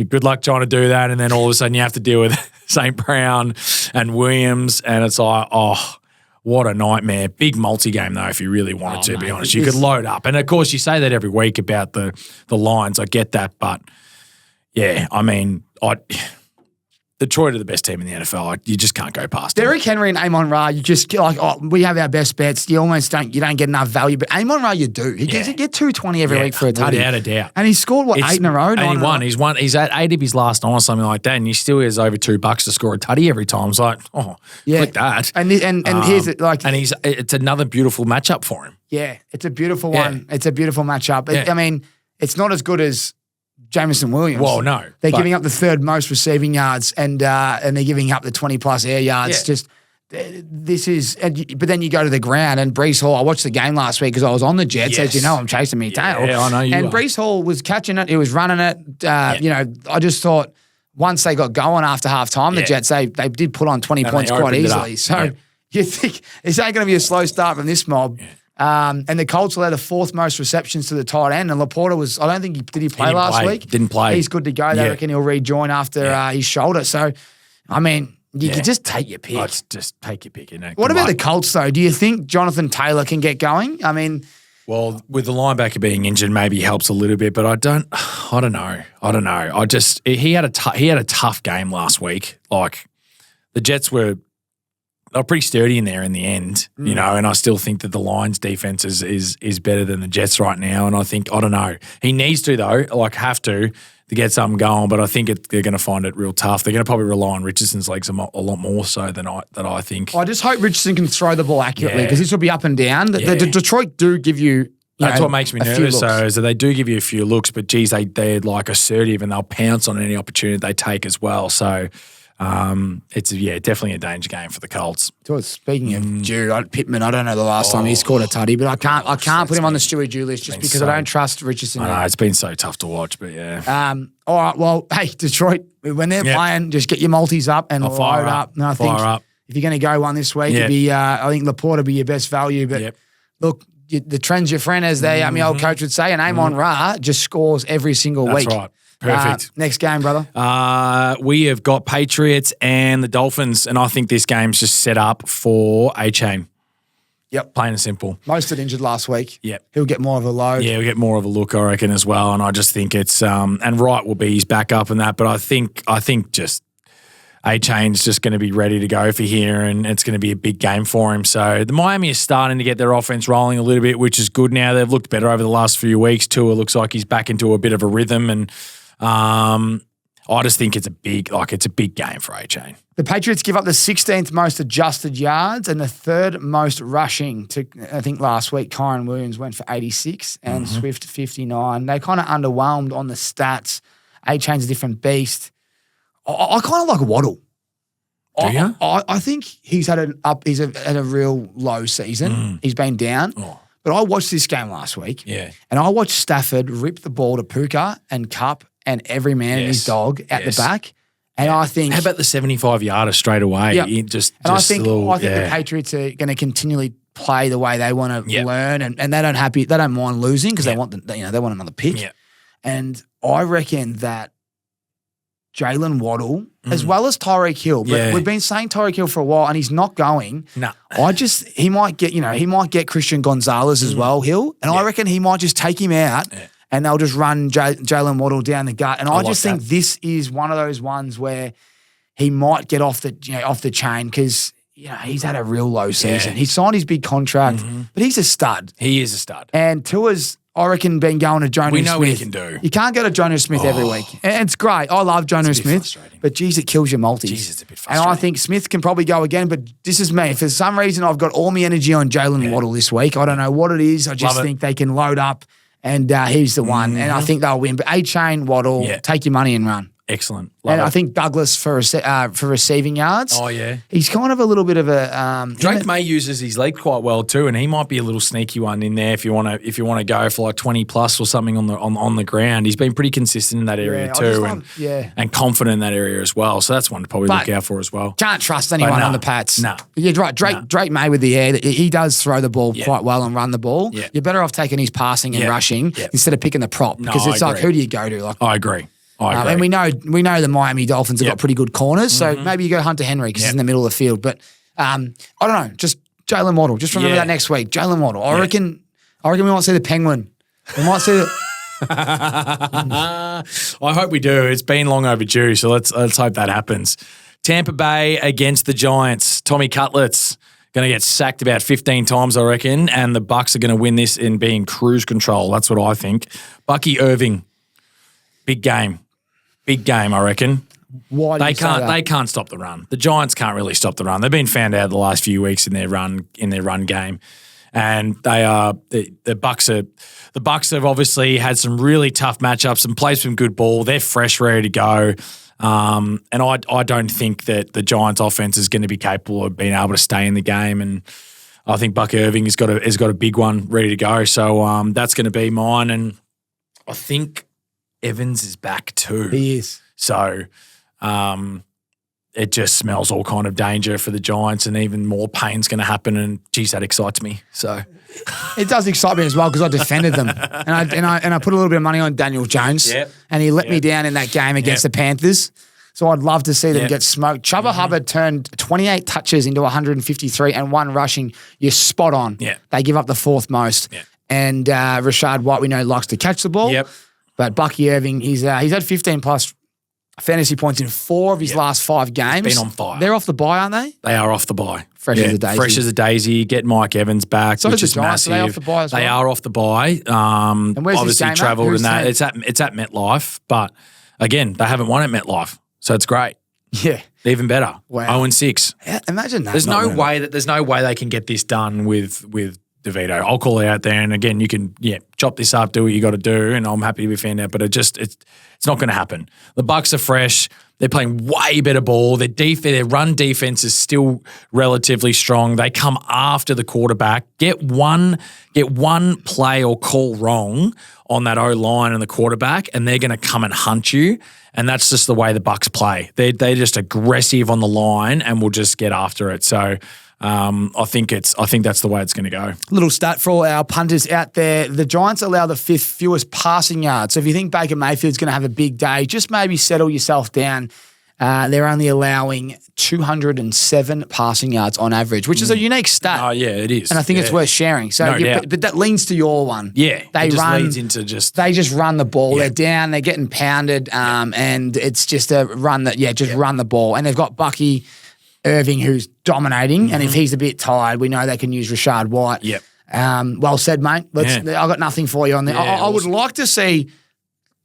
Good luck trying to do that. And then all of a sudden you have to deal with St. Brown and Williams. And it's like, oh, what a nightmare. Big multi-game, though, if you really wanted to, be honest. You could load up. And, of course, you say that every week about the lines. I get that. But, yeah, I mean, Detroit are the best team in the NFL. You just can't go past them. Derrick Henry and Amon Ra, you just we have our best bets. You almost don't get enough value, but Amon Ra, you do. He gets 220 every week for a tutty. Without a doubt. And he scored 8 in a row. And he won. He's at 8 of his last 9 or something like that, and he still has over $2 to score a tutty every time. It's like, click that. And here's it it's another beautiful matchup for him. Yeah, it's a beautiful one. It's a beautiful matchup. I mean, it's not as good as Jameson Williams. Well, no. They're giving up the 3rd most receiving yards and they're giving up the 20-plus air yards. Just but then you go to the ground and Breece Hall, I watched the game last week because I was on the Jets. As you know, I'm chasing me tail. Yeah, I know you are. Breece Hall was catching it. He was running it. I just thought once they got going after halftime, the Jets, they did put on 20 points quite easily. So you think it's ain't going to be a slow start from this mob. Yeah. And the Colts will have the 4th most receptions to the tight end. And Laporta I don't think did he play last week? Didn't play. He's good to go. They reckon he'll rejoin after his shoulder. So, I mean, you can just take your pick. Just take your pick. What about the Colts, though? Do you think Jonathan Taylor can get going? I mean, well, with the linebacker being injured, maybe helps a little bit, but I don't know. He had a tough game last week. Like the Jets they were pretty sturdy in there in the end, and I still think that the Lions defense is better than the Jets right now. And I don't know. He needs to, though, have to get something going, but I think they're going to find it real tough. They're going to probably rely on Richardson's legs a lot more so than I think. I just hope Richardson can throw the ball accurately because this will be up and down. The Detroit do give you that's what makes me nervous, though, is that they do give you a few looks, but geez, they're like assertive and they'll pounce on any opportunity they take as well. So it's definitely a danger game for the Colts. Speaking of Jude Pittman, I don't know the last time he scored a tutty, but I can't put him on the Stewie Jew list just because I don't trust Richardson. I know it's been so tough to watch, but yeah. All right, well, hey Detroit, when they're playing, just get your multis up and load up. And I think if you're going to go one this week, it'd be I think Laporta would be your best value. But look, the trend's your friend, as my old coach would say, and Amon Ra just scores every single week. That's right. Perfect. Next game, brother. We have got Patriots and the Dolphins, and I think this game's just set up for A-Chain. Yep. Plain and simple. Most injured last week. Yep. He'll get more of a load. Yeah, he'll get more of a look, I reckon, as well. And I just think it's and Wright will be his backup and that, but I think just A-Chain's just going to be ready to go for here, and it's going to be a big game for him. So the Miami is starting to get their offense rolling a little bit, which is good now. They've looked better over the last few weeks. Tua looks like he's back into a bit of a rhythm, and I just think it's a big game for A-Chain. The Patriots give up the 16th most adjusted yards and the 3rd most rushing to, I think last week, Kyron Williams went for 86 and Swift 59. They kind of underwhelmed on the stats. A-Chain's a different beast. I kind of like Waddle. Do you? I think he's had a real low season. He's been down. Oh. But I watched this game last week. Yeah. And I watched Stafford rip the ball to Puka and Cup and every man and his dog at the back. And I think... How about the 75-yarder straight away? Yeah. I think the Patriots are going to continually play the way they want to learn, and they don't mind losing because they want another pick. Yeah. And I reckon that Jalen Waddle, as well as Tyreek Hill, but we've been saying Tyreek Hill for a while, and he's not going. No. He might get Christian Gonzalez as well, Hill, and I reckon he might just take him out. Yeah. And they'll just run Jalen Waddle down the gut. And I just think this is one of those ones where he might get off the chain because he's had a real low season. He signed his big contract, but he's a stud. He is a stud. And Tua's, I reckon, been going to Jonas Smith. We know what he can do. You can't go to Jonas Smith every week. And it's great. I love Jonas Smith. But, geez, it kills your multis. Jeez, it's a bit frustrating. And I think Smith can probably go again, but this is me. For some reason, I've got all my energy on Jalen Waddle this week. I don't know what it is. I just think they can load up. And he's the one. And I think they'll win. But A-Chain, Waddle, take your money and run. Excellent. I think Douglas for receiving yards. Oh, yeah. He's kind of a little bit of a... Drake May uses his leg quite well too, and he might be a little sneaky one in there if you want to go for like 20 plus or something on the ground. He's been pretty consistent in that area too, and confident in that area as well. So that's one to probably look out for as well. Can't trust anyone on the Pats. No. You're right. Drake May with the air, he does throw the ball quite well and run the ball. Yeah. You're better off taking his passing and rushing instead of picking the prop because it's like, who do you go to? Like, I agree. And we know the Miami Dolphins have got pretty good corners, so maybe you go Hunter Henry because he's in the middle of the field. But I don't know, just Jalen Waddle. Just remember that next week, Jalen Waddle. I reckon we might see the Penguin. We might see the. I hope we do. It's been long overdue, so let's hope that happens. Tampa Bay against the Giants. Tommy Cutlett's going to get sacked about 15 times, I reckon, and the Bucks are going to win this in being cruise control. That's what I think. Bucky Irving, big game. Big game, I reckon. Why do you say that? They can't stop the run. The Giants can't really stop the run. They've been found out the last few weeks in their run game, and they are the Bucks have obviously had some really tough matchups and played some good ball. They're fresh, ready to go, and I don't think that the Giants' offense is going to be capable of being able to stay in the game. And I think Buck Irving has got a big one ready to go. So that's going to be mine, and I think Evans is back too. He is. So it just smells all kind of danger for the Giants, and even more pain's going to happen. And geez, that excites me. So it does excite me as well because I defended them, and I put a little bit of money on Daniel Jones, and he let me down in that game against the Panthers. So I'd love to see them get smoked. Chuba Hubbard turned 28 touches into 153 and 1 rushing. You're spot on. Yeah. They give up the 4th most. Yeah. And Rashad White, we know, likes to catch the ball. Yep. But Bucky Irving, he's had 15 plus fantasy points in 4 of his last 5 games. He's been on fire. They're off the bye, aren't they? They are off the bye. Fresh as a daisy. Fresh as a daisy. Get Mike Evans back, so which is Giants, massive. are they off the bye as well? They are off the bye. And where's obviously this game travelled in that. Saying? It's at MetLife, but again, they haven't won at MetLife, so it's great. Yeah. Even better. Wow. 0-6. Yeah, imagine that. There's no way they can get this done with DeVito. I'll call it out there, and again, you can chop this up, do what you got to do, and I'm happy to be found out. But it's not going to happen. The Bucks are fresh. They're playing way better ball. Their run defense is still relatively strong. They come after the quarterback. Get one play or call wrong on that O-line and the quarterback, and they're going to come and hunt you. And that's just the way the Bucks play. They're just aggressive on the line and will just get after it. So I think that's the way it's going to go. Little stat for all our punters out there. The Giants allow the 5th fewest passing yards. So if you think Baker Mayfield's going to have a big day, just maybe settle yourself down. they're only allowing 207 passing yards on average, which is a unique stat. Oh, yeah, it is. And I think it's worth sharing. So, No doubt. but that leans to your one. Yeah, they it just run. leads into just They just run the ball. Yeah. They're down. They're getting pounded, and it's just a run that run the ball. And they've got Bucky Irving who's dominating. And if he's a bit tired, we know they can use Rashad White. Yep. Well said, mate. I got nothing for you on there. Yeah, I would like to see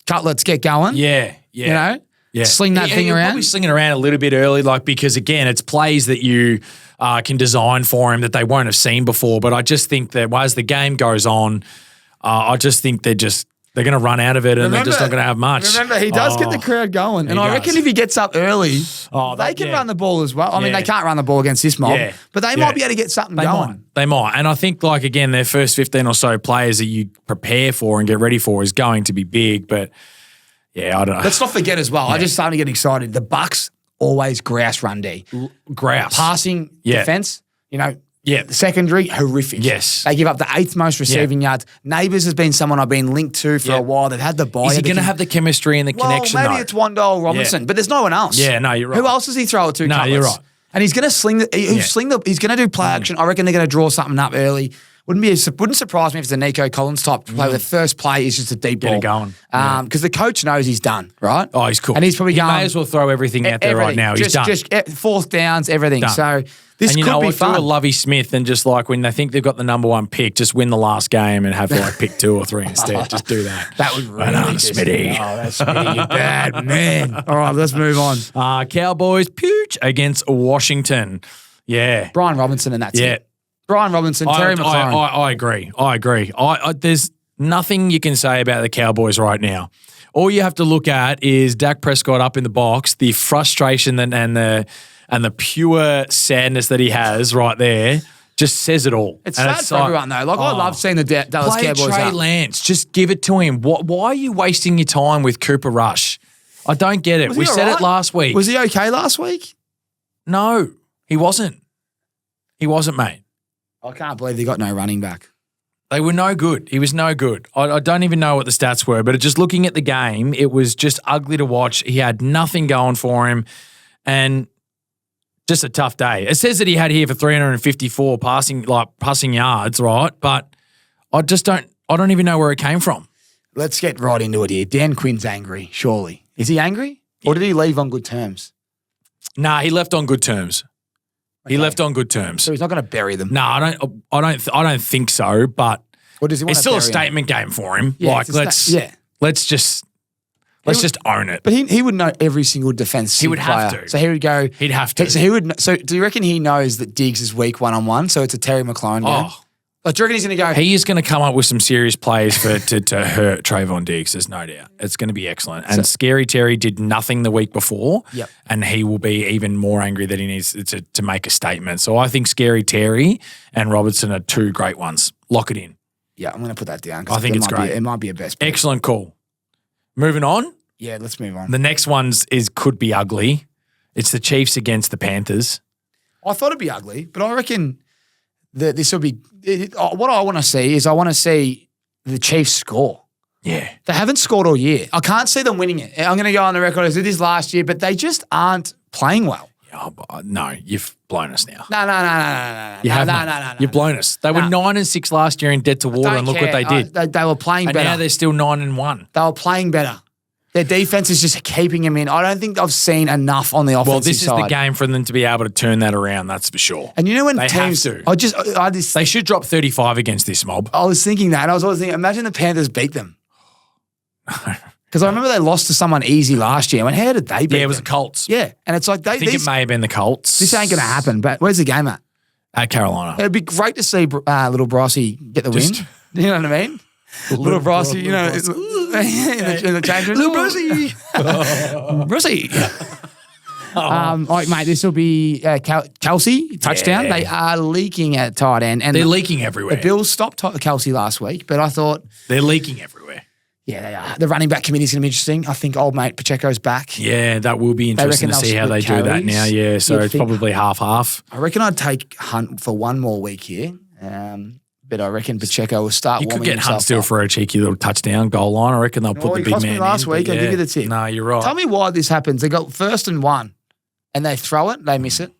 Cutlets get going. Yeah. You know? Yeah. Sling that thing You're around. Probably slinging around a little bit early, because again, it's plays that you can design for him that they won't have seen before. But I just think that as the game goes on, I just think they're going to run out of it and they're just not going to have much. Remember, he does get the crowd going. And I reckon if he gets up early, they can run the ball as well. I mean, they can't run the ball against this mob, but they might be able to get something going. They might. And I think, again, their first 15 or so players that you prepare for and get ready for is going to be big. But, yeah, I don't know. Let's not forget as well, I just started to get excited. The Bucks always grouse run D. Grouse. Passing defense, the secondary, horrific. Yes. They give up the 8th most receiving yards. Neighbours has been someone I've been linked to for a while. They've had the bye. Is he going to have the chemistry and the connection, maybe it's Wandale Robinson, but there's no one else. Yeah, no, you're right. Who else does he throw it to? No, Cutlets? you're right. And he's going to sling he's going to do play action. I reckon they're going to draw something up early. Wouldn't surprise me if it's a Nico Collins type play where the first play is just a deep ball. Get it going. Because the coach knows he's done, right? Oh, he's cool. And he's probably going. He may as well throw everything out there right now. He's done. Just fourth downs, everything. Done. So this and could be fun. Do a Lovey Smith and just when they think they've got the number 1 pick, just win the last game and have to pick 2 or 3 instead. Just do that. That would really Smitty. Oh, that's Smitty, you bad man. All right, let's move on. Cowboys, Pooch against Washington. Yeah. Brian Robinson and that's it. Brian Robinson, Terry McLaurin. I agree. There's nothing you can say about the Cowboys right now. All you have to look at is Dak Prescott up in the box, the frustration and the pure sadness that he has right there just says it all. It's sad for everyone, though. I love seeing the Dallas Cowboys Trey up. Lance. Just give it to him. Why are you wasting your time with Cooper Rush? I don't get it. We said it last week. Was he okay last week? No, he wasn't. He wasn't, mate. I can't believe they got no running back. They were no good. He was no good. I don't even know what the stats were, but just looking at the game, it was just ugly to watch. He had nothing going for him and just a tough day. It says that he had here for 354 passing yards, right? But I don't even know where it came from. Let's get right into it here. Dan Quinn's angry, surely. Is he angry? Or did he leave on good terms? Nah, he left on good terms. Okay. He left on good terms. So he's not going to bury them. No, I don't think so. But or does he want it's still a statement game for him. Yeah, let's just own it. But he would know every single defense. He would have to. So he would go. He'd have to. So he would. So do you reckon he knows that Diggs is weak 1-on-1? So it's a Terry McLaurin game. Like, do you reckon he's going to go? He is going to come up with some serious plays to hurt Trayvon Diggs. There's no doubt. It's going to be excellent. And Scary Terry did nothing the week before. Yep. And he will be even more angry that he needs to make a statement. So I think Scary Terry and Robertson are 2 great ones. Lock it in. Yeah, I'm going to put that down. I think it's great. It might be a best bet. Excellent call. Moving on. Yeah, let's move on. The next ones could be ugly. It's the Chiefs against the Panthers. I thought it'd be ugly, but I reckon that this will be. What I want to see is the Chiefs score. Yeah. They haven't scored all year. I can't see them winning it. I'm going to go on the record as it is last year, but they just aren't playing well. No, you've blown us now. No. No. You've blown us. They were 9-6 last year in dead to water, and look what they did. They were playing better. And now they're still 9-1. They were playing better. Their defense is just keeping them in. I don't think I've seen enough on the offensive side. Well, this is the game for them to be able to turn that around, that's for sure. And you know when they teams have to. They should drop 35 against this mob. I was thinking that. And I was always thinking, imagine the Panthers beat them. Because I remember they lost to someone easy last year. I went, how did they beat them? Yeah, it was the Colts. Yeah. And it's like I think it may have been the Colts. This ain't going to happen. But where's the game at? At Carolina. It'd be great to see little Brossy get the win. You know what I mean? Little Brossy, you know, in the change room. Little Brossy. Brossy. Mate, this will be Kelsey touchdown. Yeah. They are leaking at tight end. And they're leaking everywhere. The Bills stopped Kelsey last week, but I thought... They're leaking everywhere. Yeah, they are. The running back committee is going to be interesting. I think old mate Pacheco's back. Yeah, that will be interesting to see how they do that now. Yeah, so it's probably half-half. I reckon I'd take Hunt for one more week here. But I reckon Pacheco will start You could warming get himself Huntsville up. for a cheeky little touchdown goal line. I reckon they'll put the It big cost man me last in, week. but I'll give you the tip. No, you're right. Tell me why this happens. They got 1st and 1, and they throw it, they miss it.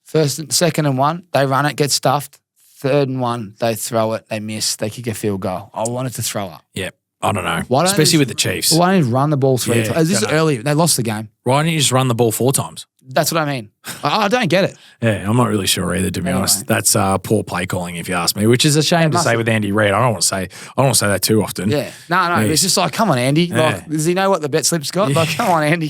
2nd and 1, they run it, get stuffed. 3rd and 1, they throw it, they miss, they kick a field goal. I wanted to throw up. Yeah, I don't know. Why don't Especially they- with the Chiefs. Why don't you run the ball 3 Yeah, times? This is don't know. early. They lost the game. Why don't you just run the ball 4 times? That's what I mean. I don't get it. Yeah, I'm not really sure either, to be Anyway. honest. That's poor play calling, if you ask me, which is a shame to must say be. with Andy Reid. I don't want to say that too often. Yeah. No. Yeah. It's just like, come on, Andy. Like, does he know what the bet slip's got? Like, come on, Andy.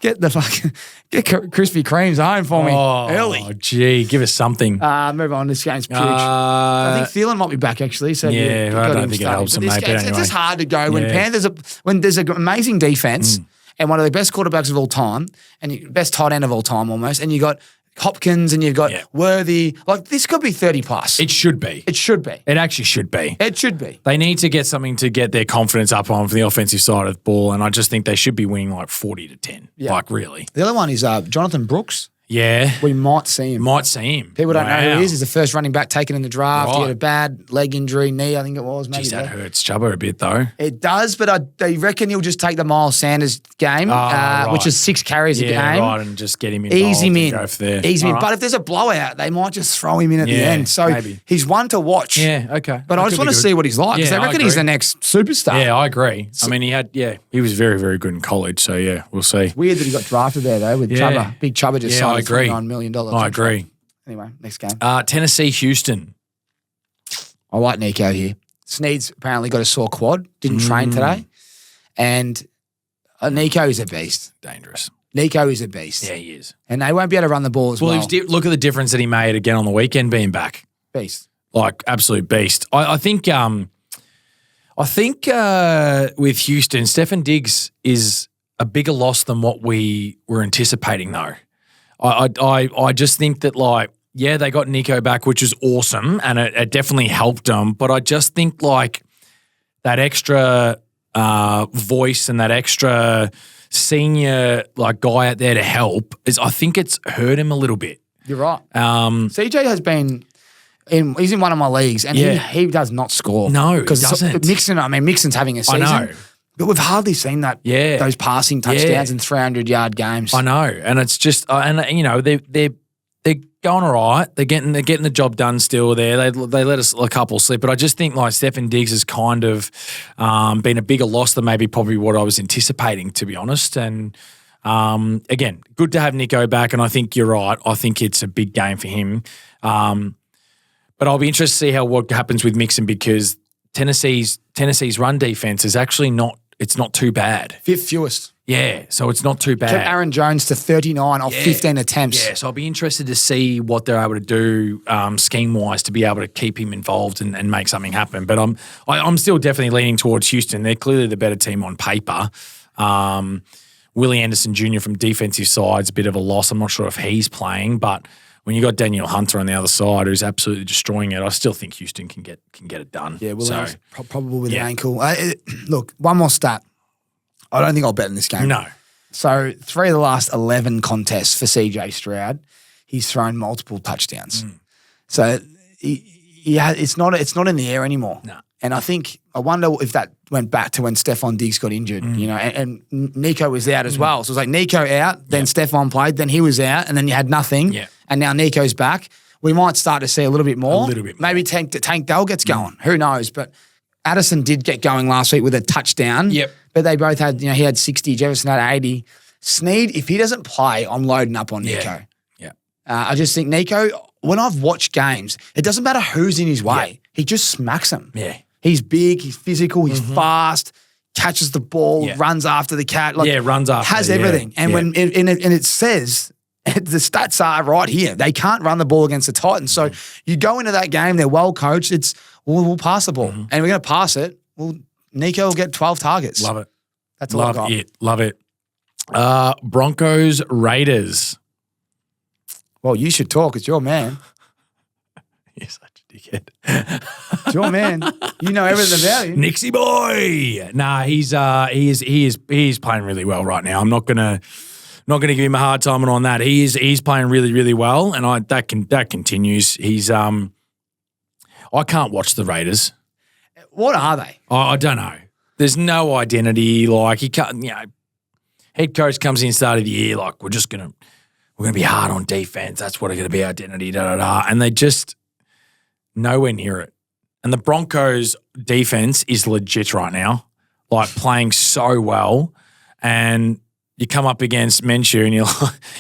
Get Krispy Kremes home for me early. Oh, gee, give us something. Move on. This game's huge. I think Thielen might be back actually. So yeah, you I got don't him think it starting. helps But them, this mate, but game's- It's anyway. just hard to go when Yeah. when there's an amazing defense and one of the best quarterbacks of all time and best tight end of all time almost, and you got Hopkins and you've got Worthy. Like this could be 30 plus. It should be. It should be. It actually should be. It should be. They need to get something to get their confidence up on from the offensive side of the ball, and I just think they should be winning like 40-10. Yeah. Like really. The other one is Jonathan Brooks. Yeah. We might see him. Might see him. People don't know who Wow. he is. He's the first running back taken in the draft. He Right. had a bad leg injury, knee, I think it was. Maybe Jeez, that leg. hurts Chubba a bit though. It does, but they reckon he'll just take the Miles Sanders game, right. which is 6 carries a Yeah, game. right, and just get him involved. Ease him in. And go for there. Ease him in. All But right. if there's a blowout, they might just throw him in at the Yeah, end. So maybe. he's one to watch. Yeah, okay. But I just want to see what he's like because Yeah, they I reckon he's agree. the next superstar. Yeah, I agree. I mean, he was very, very good in college. So yeah, we'll see. Weird that he got drafted there though with Yeah. Chubba. Big Chubba just Yeah, signed I a agree. $29 million I contract. agree. Anyway, next game. Tennessee, Houston. I like Nico here. Sneed's apparently got a sore quad, didn't train today. And Nico is a beast. Dangerous. Nico is a beast. Yeah, he is. And they won't be able to run the ball as well. Well, look at the difference that he made again on the weekend being back. Beast. Like absolute beast. I think with Houston, Stefan Diggs is a bigger loss than what we were anticipating though. I just think that like, yeah, they got Nico back, which is awesome, and it definitely helped them. But I just think like that extra voice and that extra senior like guy out there to help I think it's hurt him a little bit. You're right. CJ has been he's in one of my leagues and Yeah. he does not score. No, he because doesn't. Mixon's having a season. know. But we've hardly seen that. Yeah. Those passing touchdowns and 300-yard games. I know, and it's just, and you know, they're going all right. They're getting the job done still. They let us a couple slip, but I just think like Stefan Diggs has kind of been a bigger loss than maybe probably what I was anticipating, to be honest. And again, good to have Nico back, and I think you're right. I think it's a big game for him. But I'll be interested to see what happens with Mixon because Tennessee's run defense is actually not too bad. Fifth fewest. Yeah, so it's not too bad. Kept Aaron Jones to 39 off 15 attempts. Yeah, so I'll be interested to see what they're able to do scheme-wise to be able to keep him involved and make something happen. But I'm still definitely leaning towards Houston. They're clearly the better team on paper. Willie Anderson Jr. from defensive side's a bit of a loss. I'm not sure if he's playing, but when you got Daniel Hunter on the other side who's absolutely destroying it, I still think Houston can get it done. Yeah, Will so, Anderson, probable with an ankle. Look, one more stat. I don't think I'll bet in this game. No. So 3 of the last 11 contests for CJ Stroud, he's thrown multiple touchdowns. So it's not in the air anymore. No. And I wonder if that went back to when Stephon Diggs got injured, you know, and Nico was out as well. So it was like Nico out, then Stephon played, then he was out, and then you had nothing. Yeah. And now Nico's back. We might start to see a little bit more. A little bit more. Maybe Tank Dell gets going. Who knows? But Addison did get going last week with a touchdown. Yep. But they both had, he had 60, Jefferson had 80. Sneed, if he doesn't play, I'm loading up on Nico. Yeah. I just think Nico, when I've watched games, it doesn't matter who's in his way. He just smacks them. Yeah. He's big, he's physical, he's fast, catches the ball, Yeah. runs after the cat. Runs after. Has yeah. everything. And Yeah. when it says, the stats are right here. They can't run the ball against the Titans. So you go into that game, they're well coached. We'll pass the ball. And we're going to pass it. Well, Nico will get 12 targets. Love it. That's all I got. Love it. Broncos, Raiders. Well, you should talk. It's your man. You're such a dickhead. It's your man. You know everything about him. Nixie boy. Nah, he is playing really well right now. I'm not gonna give him a hard time on that. He's playing really, really well, and that continues. I can't watch the Raiders. What are they? I don't know. There's no identity. Like, he can't, head coach comes in start of the year, like, we're going to be hard on defense. That's what are going to be identity, And they just nowhere near it. And the Broncos defense is legit right now, like playing so well. And you come up against Minshew and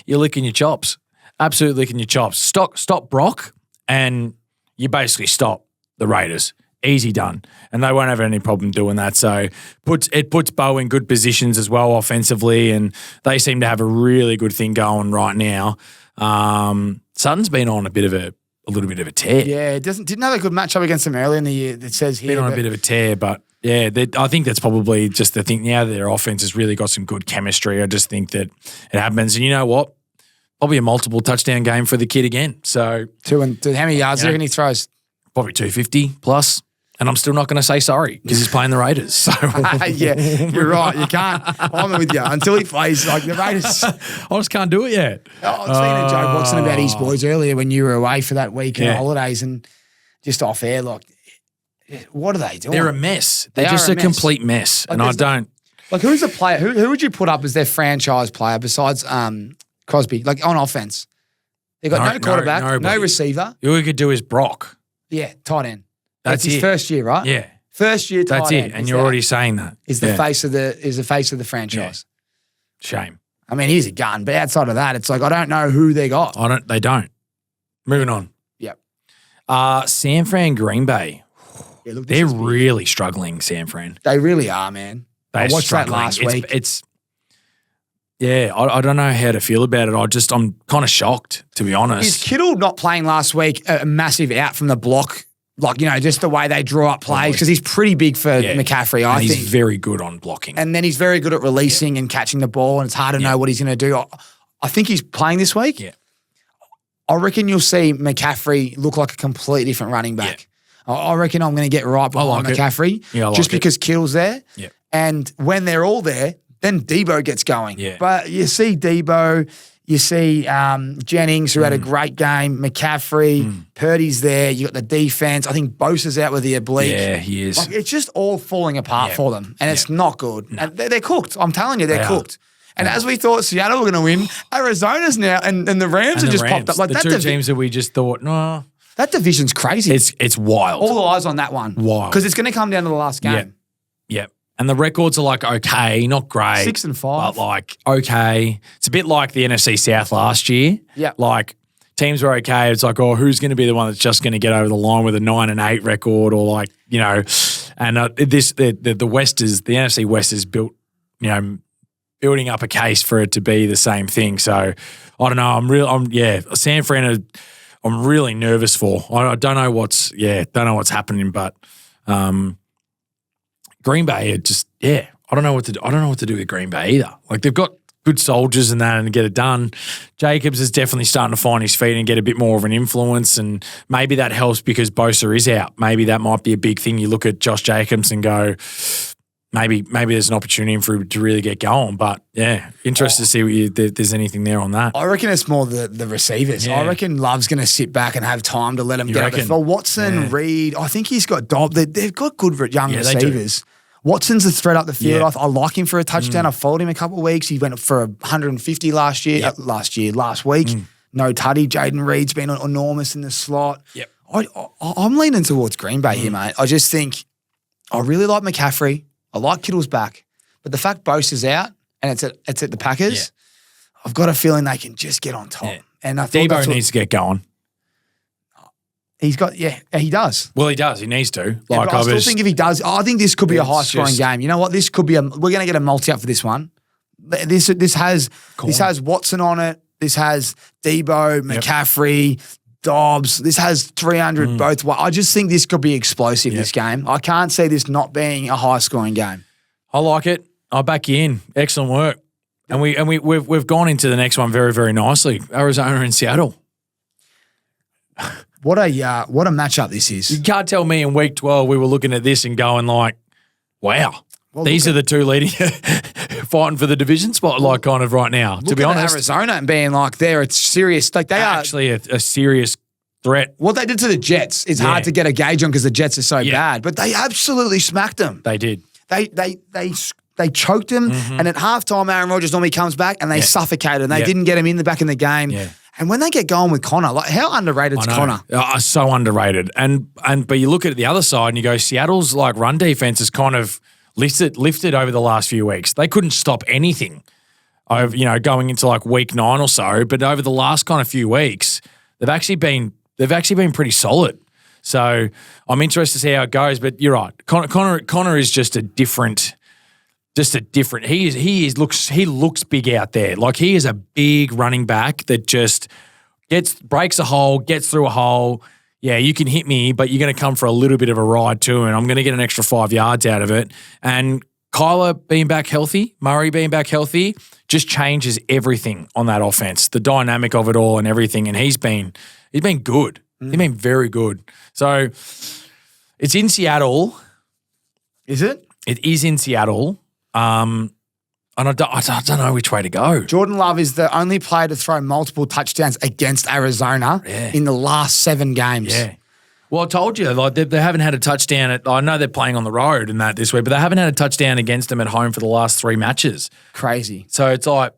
you're licking your chops, absolutely licking your chops. Stop Brock, and you basically stop the Raiders. Easy done. And they won't have any problem doing that. So it puts Bo in good positions as well offensively, and they seem to have a really good thing going right now. Sutton's been on a little bit of a tear. Yeah, didn't have a good matchup against them earlier in the year. It says here. Been on a bit of a tear, but yeah, I think that's probably just the thing. Now their offense has really got some good chemistry. I just think that it happens. And you know what? Probably a multiple touchdown game for the kid again. So how many yards do you reckon he throws? Probably 250 plus. And I'm still not going to say sorry because he's playing the Raiders. So yeah, you're right. You can't. I'm with you. Until he plays like the Raiders. I just can't do it yet. I was speaking to Joe Watson about his boys earlier when you were away for that week and holidays, and just off air, like, what are they doing? They're a mess. They're just a complete mess. Like, and I don't. Like, who's the player? Who would you put up as their franchise player besides Crosby, like on offense? They've got no quarterback, no receiver. All we could do is Brock. Yeah, tight end. That's his first year, right? Yeah. First year tight end. That's it. And you're already saying that. Is the face of the franchise. Yeah. Shame. I mean, he's a gun, but outside of that, it's like I don't know who they got. They don't. Moving on. Yep. San Fran, Green Bay. Yeah, look, they're really struggling, San Fran. They really are, man. I watched that last week. I don't know how to feel about it. I'm kind of shocked, to be honest. Is Kittle not playing last week a massive out from the block? Like, just the way they draw up plays, because he's pretty big for McCaffrey, I think. He's very good on blocking. And then he's very good at releasing and catching the ball, and it's hard to know what he's going to do. I think he's playing this week. Yeah. I reckon you'll see McCaffrey look like a completely different running back. Yeah. I reckon I'm going to get right behind McCaffrey just because Kittle's there. Yeah. And when they're all there, then Debo gets going. Yeah. But you see Debo, you see Jennings, who had a great game, McCaffrey, Purdy's there, you got the defense. I think Bosa's out with the oblique. Yeah, he is. Like, it's just all falling apart for them, and it's not good. No. And they're cooked. I'm telling you, they're cooked. And as we thought Seattle were going to win, Arizona's now, and the Rams have just popped up. Like the two teams that we just thought, no. That division's crazy. It's wild. All the eyes on that one. Wild. Because it's going to come down to the last game. Yeah. And the records are like okay, not great. 6-5. But like okay. It's a bit like the NFC South last year. Yeah. Like teams were okay. It's like, who's going to be the one that's just going to get over the line with a 9-8 record, or like, and the West is, the NFC West is built, building up a case for it to be the same thing. So I don't know. San Fran, I'm really nervous for. I don't know what's happening, but Green Bay are just, I don't know what to do. I don't know what to do with Green Bay either. Like, they've got good soldiers and that, and get it done. Jacobs is definitely starting to find his feet and get a bit more of an influence, and maybe that helps because Bosa is out. Maybe that might be a big thing. You look at Josh Jacobs and go, maybe there's an opportunity for him to really get going. But interested to see if there's anything there on that. I reckon it's more the receivers. I reckon Love's going to sit back and have time to let him get the ball. Watson, Reed, I think he's got Dobb. They've got good young receivers. Watson's a threat up the field. I like him for a touchdown. I followed him a couple of weeks. He went for 150 last week. No tutty. Jaden Reed's been enormous in the slot. Yep. I'm leaning towards Green Bay here, mate. I just think I really like McCaffrey. I like Kittle's back. But the fact Bosa's out and it's at the Packers, I've got a feeling they can just get on top. Yeah. And I thought Debo needs to get going. He's got, he does. Well, he does. He needs to. But I still think if he does, I think this could be a high-scoring game. You know what? This could be we're going to get a multi up for this one. This has Watson on it. This has Debo, McCaffrey, Dobbs. This has 300 both ways. I just think this could be explosive, this game. I can't see this not being a high-scoring game. I like it. I'll back you in. Excellent work. And we've gone into the next one very, very nicely. Arizona and Seattle. What a matchup this is. You can't tell me in week 12 we were looking at this and going like, wow, these are the two leading fighting for the division spot, like, kind of right now, to be honest. Arizona and being like, they're a serious, like, they are actually a serious threat. What they did to the Jets is hard to get a gauge on because the Jets are so bad, but they absolutely smacked them. They did. They choked him, and at halftime, Aaron Rodgers normally comes back, and they suffocated, and they didn't get him in the back in the game. Yeah. And when they get going with Connor, like how underrated is Connor? So underrated. But you look at the other side and you go, Seattle's like run defense has kind of lifted over the last few weeks. They couldn't stop anything over, going into like week 9 or so. But over the last kind of few weeks, they've actually been pretty solid. So I'm interested to see how it goes. But you're right, Connor is just a different. He looks big out there. Like he is a big running back that just breaks a hole, gets through a hole. Yeah, you can hit me, but you're going to come for a little bit of a ride too, and I'm going to get an extra 5 yards out of it. And Kyler being back healthy, Murray being back healthy, just changes everything on that offense, the dynamic of it all and everything. And he's been good. He's been very good. So it's in Seattle. Is it? It is in Seattle. And I don't know which way to go. Jordan Love is the only player to throw multiple touchdowns against Arizona in the last 7 games. Yeah. Well, I told you, like they haven't had a touchdown. I know they're playing on the road and that this week, but they haven't had a touchdown against them at home for the last 3 matches. Crazy. So it's like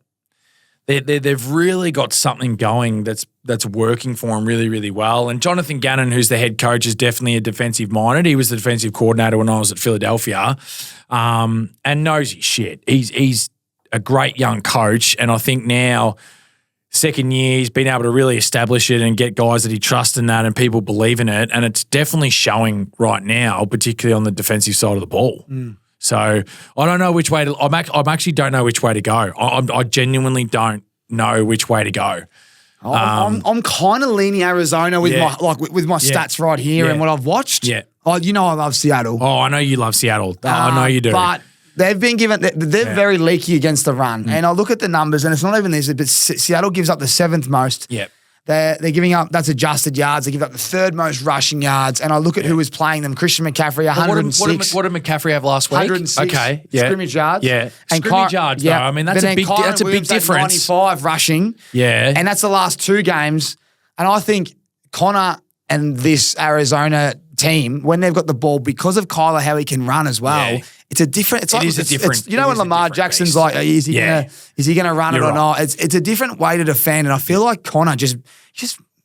they've really got something going that's working for them really, really well. And Jonathan Gannon, who's the head coach, is definitely a defensive minded. He was the defensive coordinator when I was at Philadelphia, and knows his shit. He's a great young coach, and I think now, second year, he's been able to really establish it and get guys that he trusts in that, and people believe in it. And it's definitely showing right now, particularly on the defensive side of the ball. So I don't know which way to. I actually don't know which way to go. I genuinely don't know which way to go. I'm kind of leaning Arizona with my stats right here and what I've watched. Yeah. Oh, I love Seattle. Oh, I know you love Seattle. I know you do. But they've been given. They're very leaky against the run, and I look at the numbers, and it's not even this. But Seattle gives up the 7th most. Yeah. They're giving up, that's adjusted yards. They give up the 3rd most rushing yards. And I look at who was playing them. Christian McCaffrey, 106. What did McCaffrey have last week? 106. Okay. Yeah. Scrimmage yards. Yeah. And scrimmage yards, though. I mean, that's a big difference. 95 rushing. Yeah. And that's the last 2 games. And I think Connor and this Arizona team, when they've got the ball, because of Kyler, how he can run as well, it's a different. It's a different. When Lamar Jackson's like, is he gonna run it or not? It's a different way to defend, and I feel like Connor just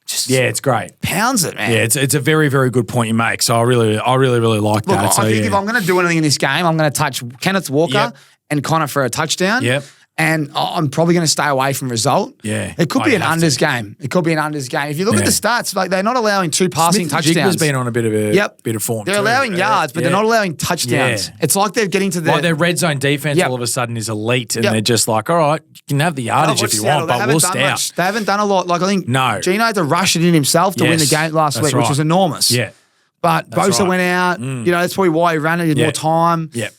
it's great. Pounds it, man. Yeah, it's a very, very good point you make. So I really like that. Look, I think if I'm going to do anything in this game, I'm going to touch Kenneth Walker and Connor for a touchdown. Yep. And I'm probably going to stay away from result. Yeah. It could be an unders game. It could be an unders game. If you look at the stats, like they're not allowing 2 passing touchdowns. Smith-Njigba's been on a bit of form. They're allowing yards, but they're not allowing touchdowns. Yeah. It's like they're getting to their red zone defense all of a sudden is elite, and they're just like, all right, you can have the yardage if you want, but we'll stay out. They haven't done a lot. Like I think Gino had to rush it in himself to win the game last week, which was enormous. Yeah. But Bosa went out. That's probably why he ran it. He had more time. Yeah.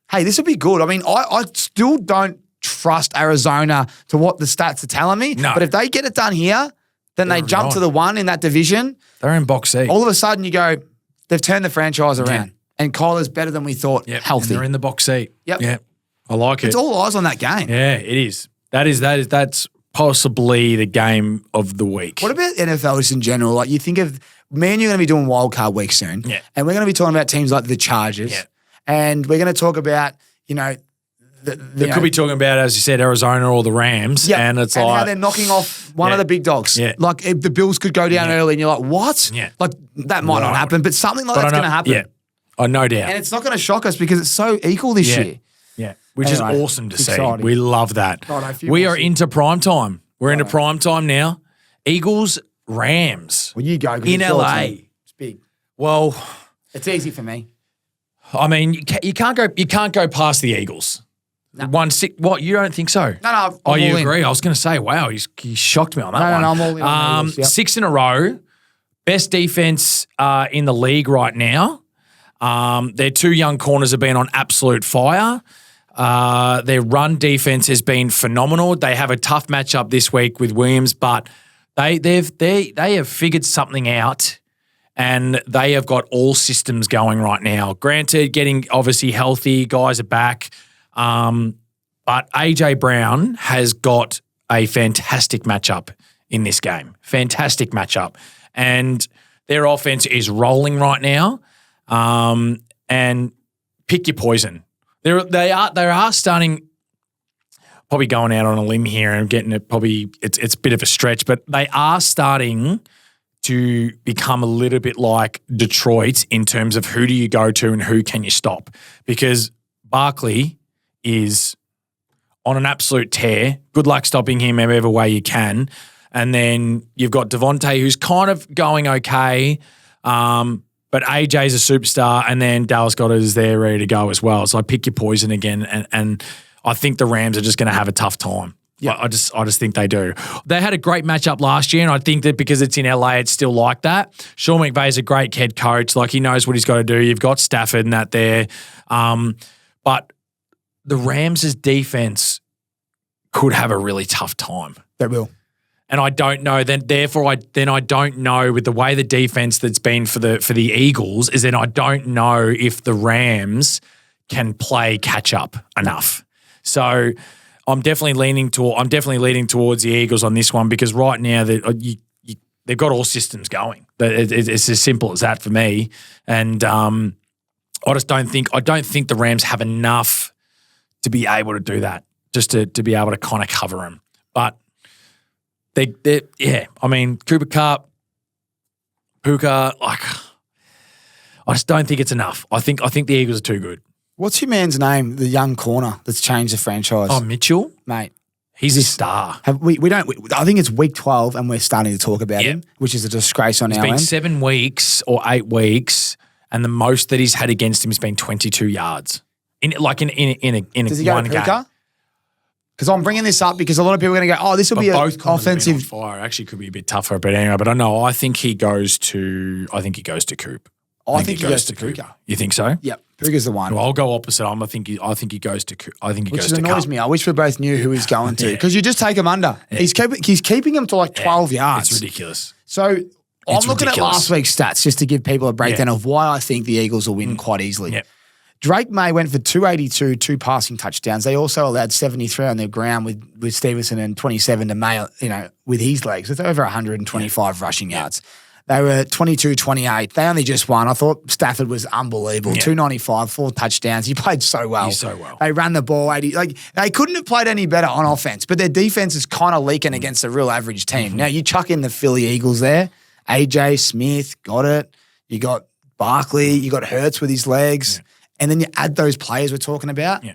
Hey, this will be good. I mean, I still don't trust Arizona to what the stats are telling me. No. But if they get it done here, then they jump to the 1 in that division. They're in box C. All of a sudden you go, they've turned the franchise around. And Kyler's better than we thought. Healthy. And they're in the box C. Yep. Yeah. I like it. It's all eyes on that game. Yeah, it is. That's possibly the game of the week. What about NFL just in general? Like you think of, me and you're going to be doing wild card week soon. Yeah. And we're going to be talking about teams like the Chargers. Yeah. And we're going to talk about, They could be talking about, as you said, Arizona or the Rams, and it's and like how they're knocking off one of the big dogs. Yeah. Like if the Bills could go down early, and you're like, what? Yeah. Like that might not happen, but something like that's going to happen. Yeah, oh, no doubt. And it's not going to shock us because it's so equal this year. Yeah, which is awesome to see. Exciting. We love that. We are into prime time. We're into prime time now. Eagles, Rams. Well, you go in LA. It's big. Well, it's easy for me. I mean, you can't go past the Eagles. No. 1-6. What, you don't think so? No. Oh, you agree? I was going to say, wow, he shocked me on that one. No, I'm all in on the Eagles, 6 in a row. Best defense in the league right now. Their 2 young corners have been on absolute fire. Their run defense has been phenomenal. They have a tough matchup this week with Williams, but they have figured something out, and they have got all systems going right now. Granted, getting obviously healthy, guys are back. But AJ Brown has got a fantastic matchup in this game. Fantastic matchup. and their offense is rolling right now. And pick your poison. They are starting. Probably going out on a limb here and getting it. Probably it's a bit of a stretch, but they are starting to become a little bit like Detroit in terms of who do you go to and who can you stop, because Barkley is on an absolute tear. Good luck stopping him every way you can. And then you've got Devontae, who's kind of going okay, but AJ's a superstar, and then Dallas Goedert is there ready to go as well. So I pick your poison again, and I think the Rams are just going to have a tough time. Yeah, I just think they do. They had a great matchup last year, and I think that because it's in LA, it's still like that. Sean McVay's a great head coach. Like, he knows what he's got to do. You've got Stafford and that there. But the Rams' defense could have a really tough time. They will. And I don't know. Therefore, I don't know with the way the defense that's been for the Eagles is that I don't know if the Rams can play catch up enough. So I'm definitely leaning towards the Eagles on this one, because right now they've got all systems going. It's as simple as that for me. And I don't think the Rams have enough to be able to do that, just to be able to kind of cover them. But I mean, Cooper Kupp, Puka, I just don't think it's enough. I think the Eagles are too good. What's your man's name? The young corner that's changed the franchise. Oh, Mitchell, mate. He's a star. We don't. I think it's week 12, and we're starting to talk about him, which is a disgrace on our end. It's been 7 weeks or 8 weeks, and the most that he's had against him has been 22 yards in a Does he go one to game. Puka? Because I'm bringing this up because a lot of people are going to go, oh, this will be an offensive. Fire actually could be a bit tougher, but anyway. But I know. I think he goes to Coop. I think he goes to Puka. You think so? Yep, Puka's the one. Well, I'll go opposite. I think he goes to. I think he Which goes to. annoys Cup. me. I wish we both knew who he's going to, because you just take him under. Yeah. He's keeping him to like 12 yards. It's ridiculous. So I'm looking at last week's stats just to give people a breakdown of why I think the Eagles will win quite easily. Yep. Drake May went for 282, 2 passing touchdowns. They also allowed 73 on their ground with Stevenson and 27 to May, with his legs. It's over 125 rushing yards. They were 22-28. They only just won. I thought Stafford was unbelievable. 295, 4 touchdowns. He played so well. He's so well. They ran the ball 80. They couldn't have played any better on offense, but their defense is kind of leaking against a real average team. Mm-hmm. Now, you chuck in the Philly Eagles there. AJ Smith, got it. You got Barkley. You got Hurts with his legs. Yeah. And then you add those players we're talking about. Yeah.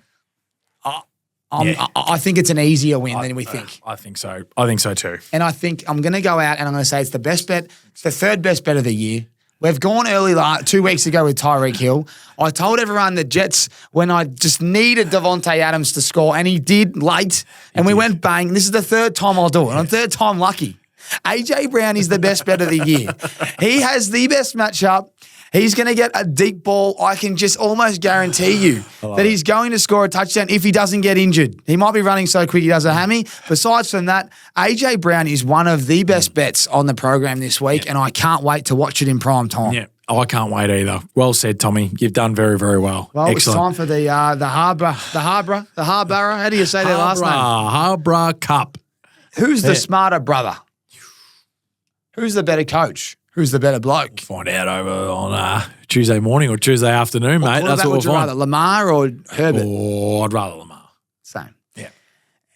I think it's an easier win than we think. I think so. I think so too. And I think I'm going to go out and I'm going to say it's the best bet. It's the third best bet of the year. We've gone early 2 weeks ago with Tyreek Hill. I told everyone the Jets when I just needed Devontae Adams to score, and he did late. And we went bang. This is the third time I'll do it. I'm third time lucky. AJ Brown is the best bet of the year. He has the best matchup. He's going to get a deep ball. I can just almost guarantee you that he's going to score a touchdown if he doesn't get injured. He might be running so quick he does a hammy. Besides from that, AJ Brown is one of the best bets on the program this week, and I can't wait to watch it in prime time. Yeah, I can't wait either. Well said, Tommy. You've done very, very well. Well, excellent. It's time for the Harborough. How do you say their last name? Harborough Cup. Who's the smarter brother? Who's the better coach? Who's the better bloke? Find out over on Tuesday morning or Tuesday afternoon, mate. That's what we'll find. Rather, Lamar or Herbert? Oh, I'd rather Lamar. Same. Yeah.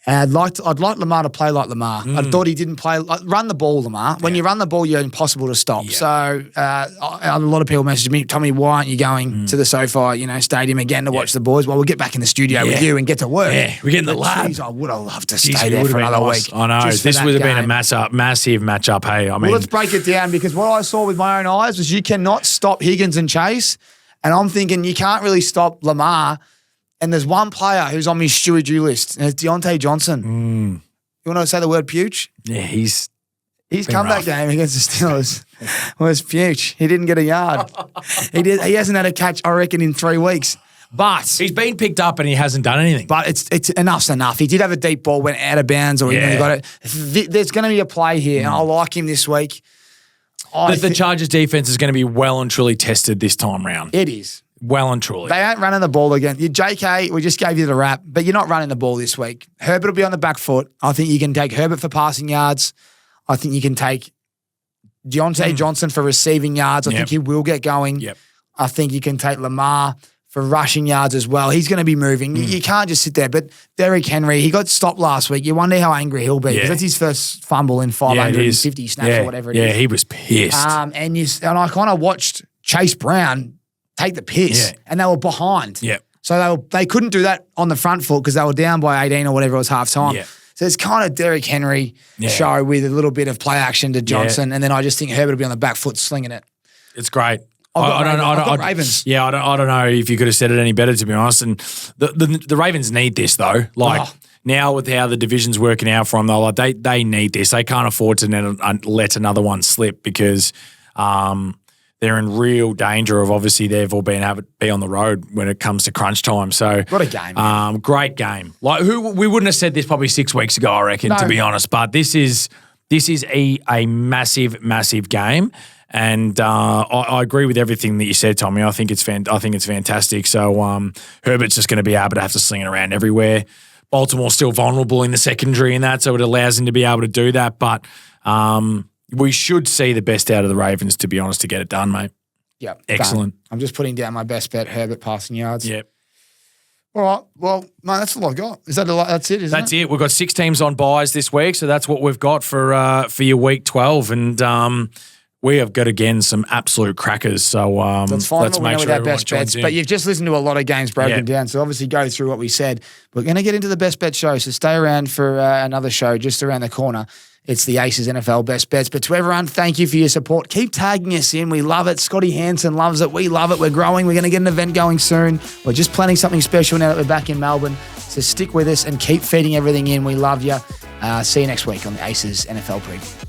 I'd like Lamar to play like Lamar. I thought he didn't play. Run the ball, Lamar. When you run the ball, you're impossible to stop. Yeah. So a lot of people messaged me, Tommy, why aren't you going to the SoFi, stadium again to watch the boys? Well, we'll get back in the studio with you and get to work. Yeah, we get in the lab. Geez, I would have loved to stay there for another week. I know. This would have been a massive matchup. Hey, I mean, let's break it down, because what I saw with my own eyes was you cannot stop Higgins and Chase, and I'm thinking you can't really stop Lamar. And there's one player who's on my Stewie Jew list, and it's Deontay Johnson. You want to say the word puke? Yeah, his comeback game against the Steelers was puke. He didn't get a yard. He hasn't had a catch, I reckon, in 3 weeks. But he's been picked up and he hasn't done anything. But it's enough's enough. He did have a deep ball, went out of bounds, or he got it. There's going to be a play here, and I like him this week. The Chargers defense is going to be well and truly tested this time round. It is. Well and truly. They ain't running the ball again. JK, we just gave you the wrap, but you're not running the ball this week. Herbert will be on the back foot. I think you can take Herbert for passing yards. I think you can take Deontay Johnson for receiving yards. I think he will get going. Yep. I think you can take Lamar for rushing yards as well. He's going to be moving. You can't just sit there. But Derrick Henry, he got stopped last week. You wonder how angry he'll be because that's his first fumble in 550 snaps or whatever it is. Yeah, he was pissed. And I kind of watched Chase Brown take the piss, and they were behind. Yeah. So they couldn't do that on the front foot because they were down by 18 or whatever it was halftime. Yeah. So it's kind of Derrick Henry show with a little bit of play action to Johnson, and then I just think Herbert will be on the back foot slinging it. It's great. I've got Ravens. Yeah, I don't know if you could have said it any better, to be honest. And the Ravens need this though. Now with how the division's working out for them, they need this. They can't afford to let another one slip because they're in real danger of obviously they've all been able to be on the road when it comes to crunch time. So what a game! Great game. Like we wouldn't have said this probably 6 weeks ago, I reckon, to be honest. But this is a massive game. And I agree with everything that you said, Tommy. I think it's fantastic. So Herbert's just going to be able to have to sling it around everywhere. Baltimore's still vulnerable in the secondary and that, so it allows him to be able to do that. But we should see the best out of the Ravens, to be honest, to get it done, mate. Yep. Excellent. Done. I'm just putting down my best bet, Herbert passing yards. Yep. All right. Well, mate, that's all I've got. That's it, isn't it? That's it. We've got 6 teams on buys this week, so that's what we've got for your week 12. And we have got, again, some absolute crackers. So that's fine. Let's make sure our best bets. But you've just listened to a lot of games broken down, so obviously go through what we said. We're going to get into the best bet show, so stay around for another show just around the corner. It's the Aces NFL Best Bets. But to everyone, thank you for your support. Keep tagging us in. We love it. Scotty Hansen loves it. We love it. We're growing. We're going to get an event going soon. We're just planning something special now that we're back in Melbourne. So stick with us and keep feeding everything in. We love you. See you next week on the Aces NFL Preview.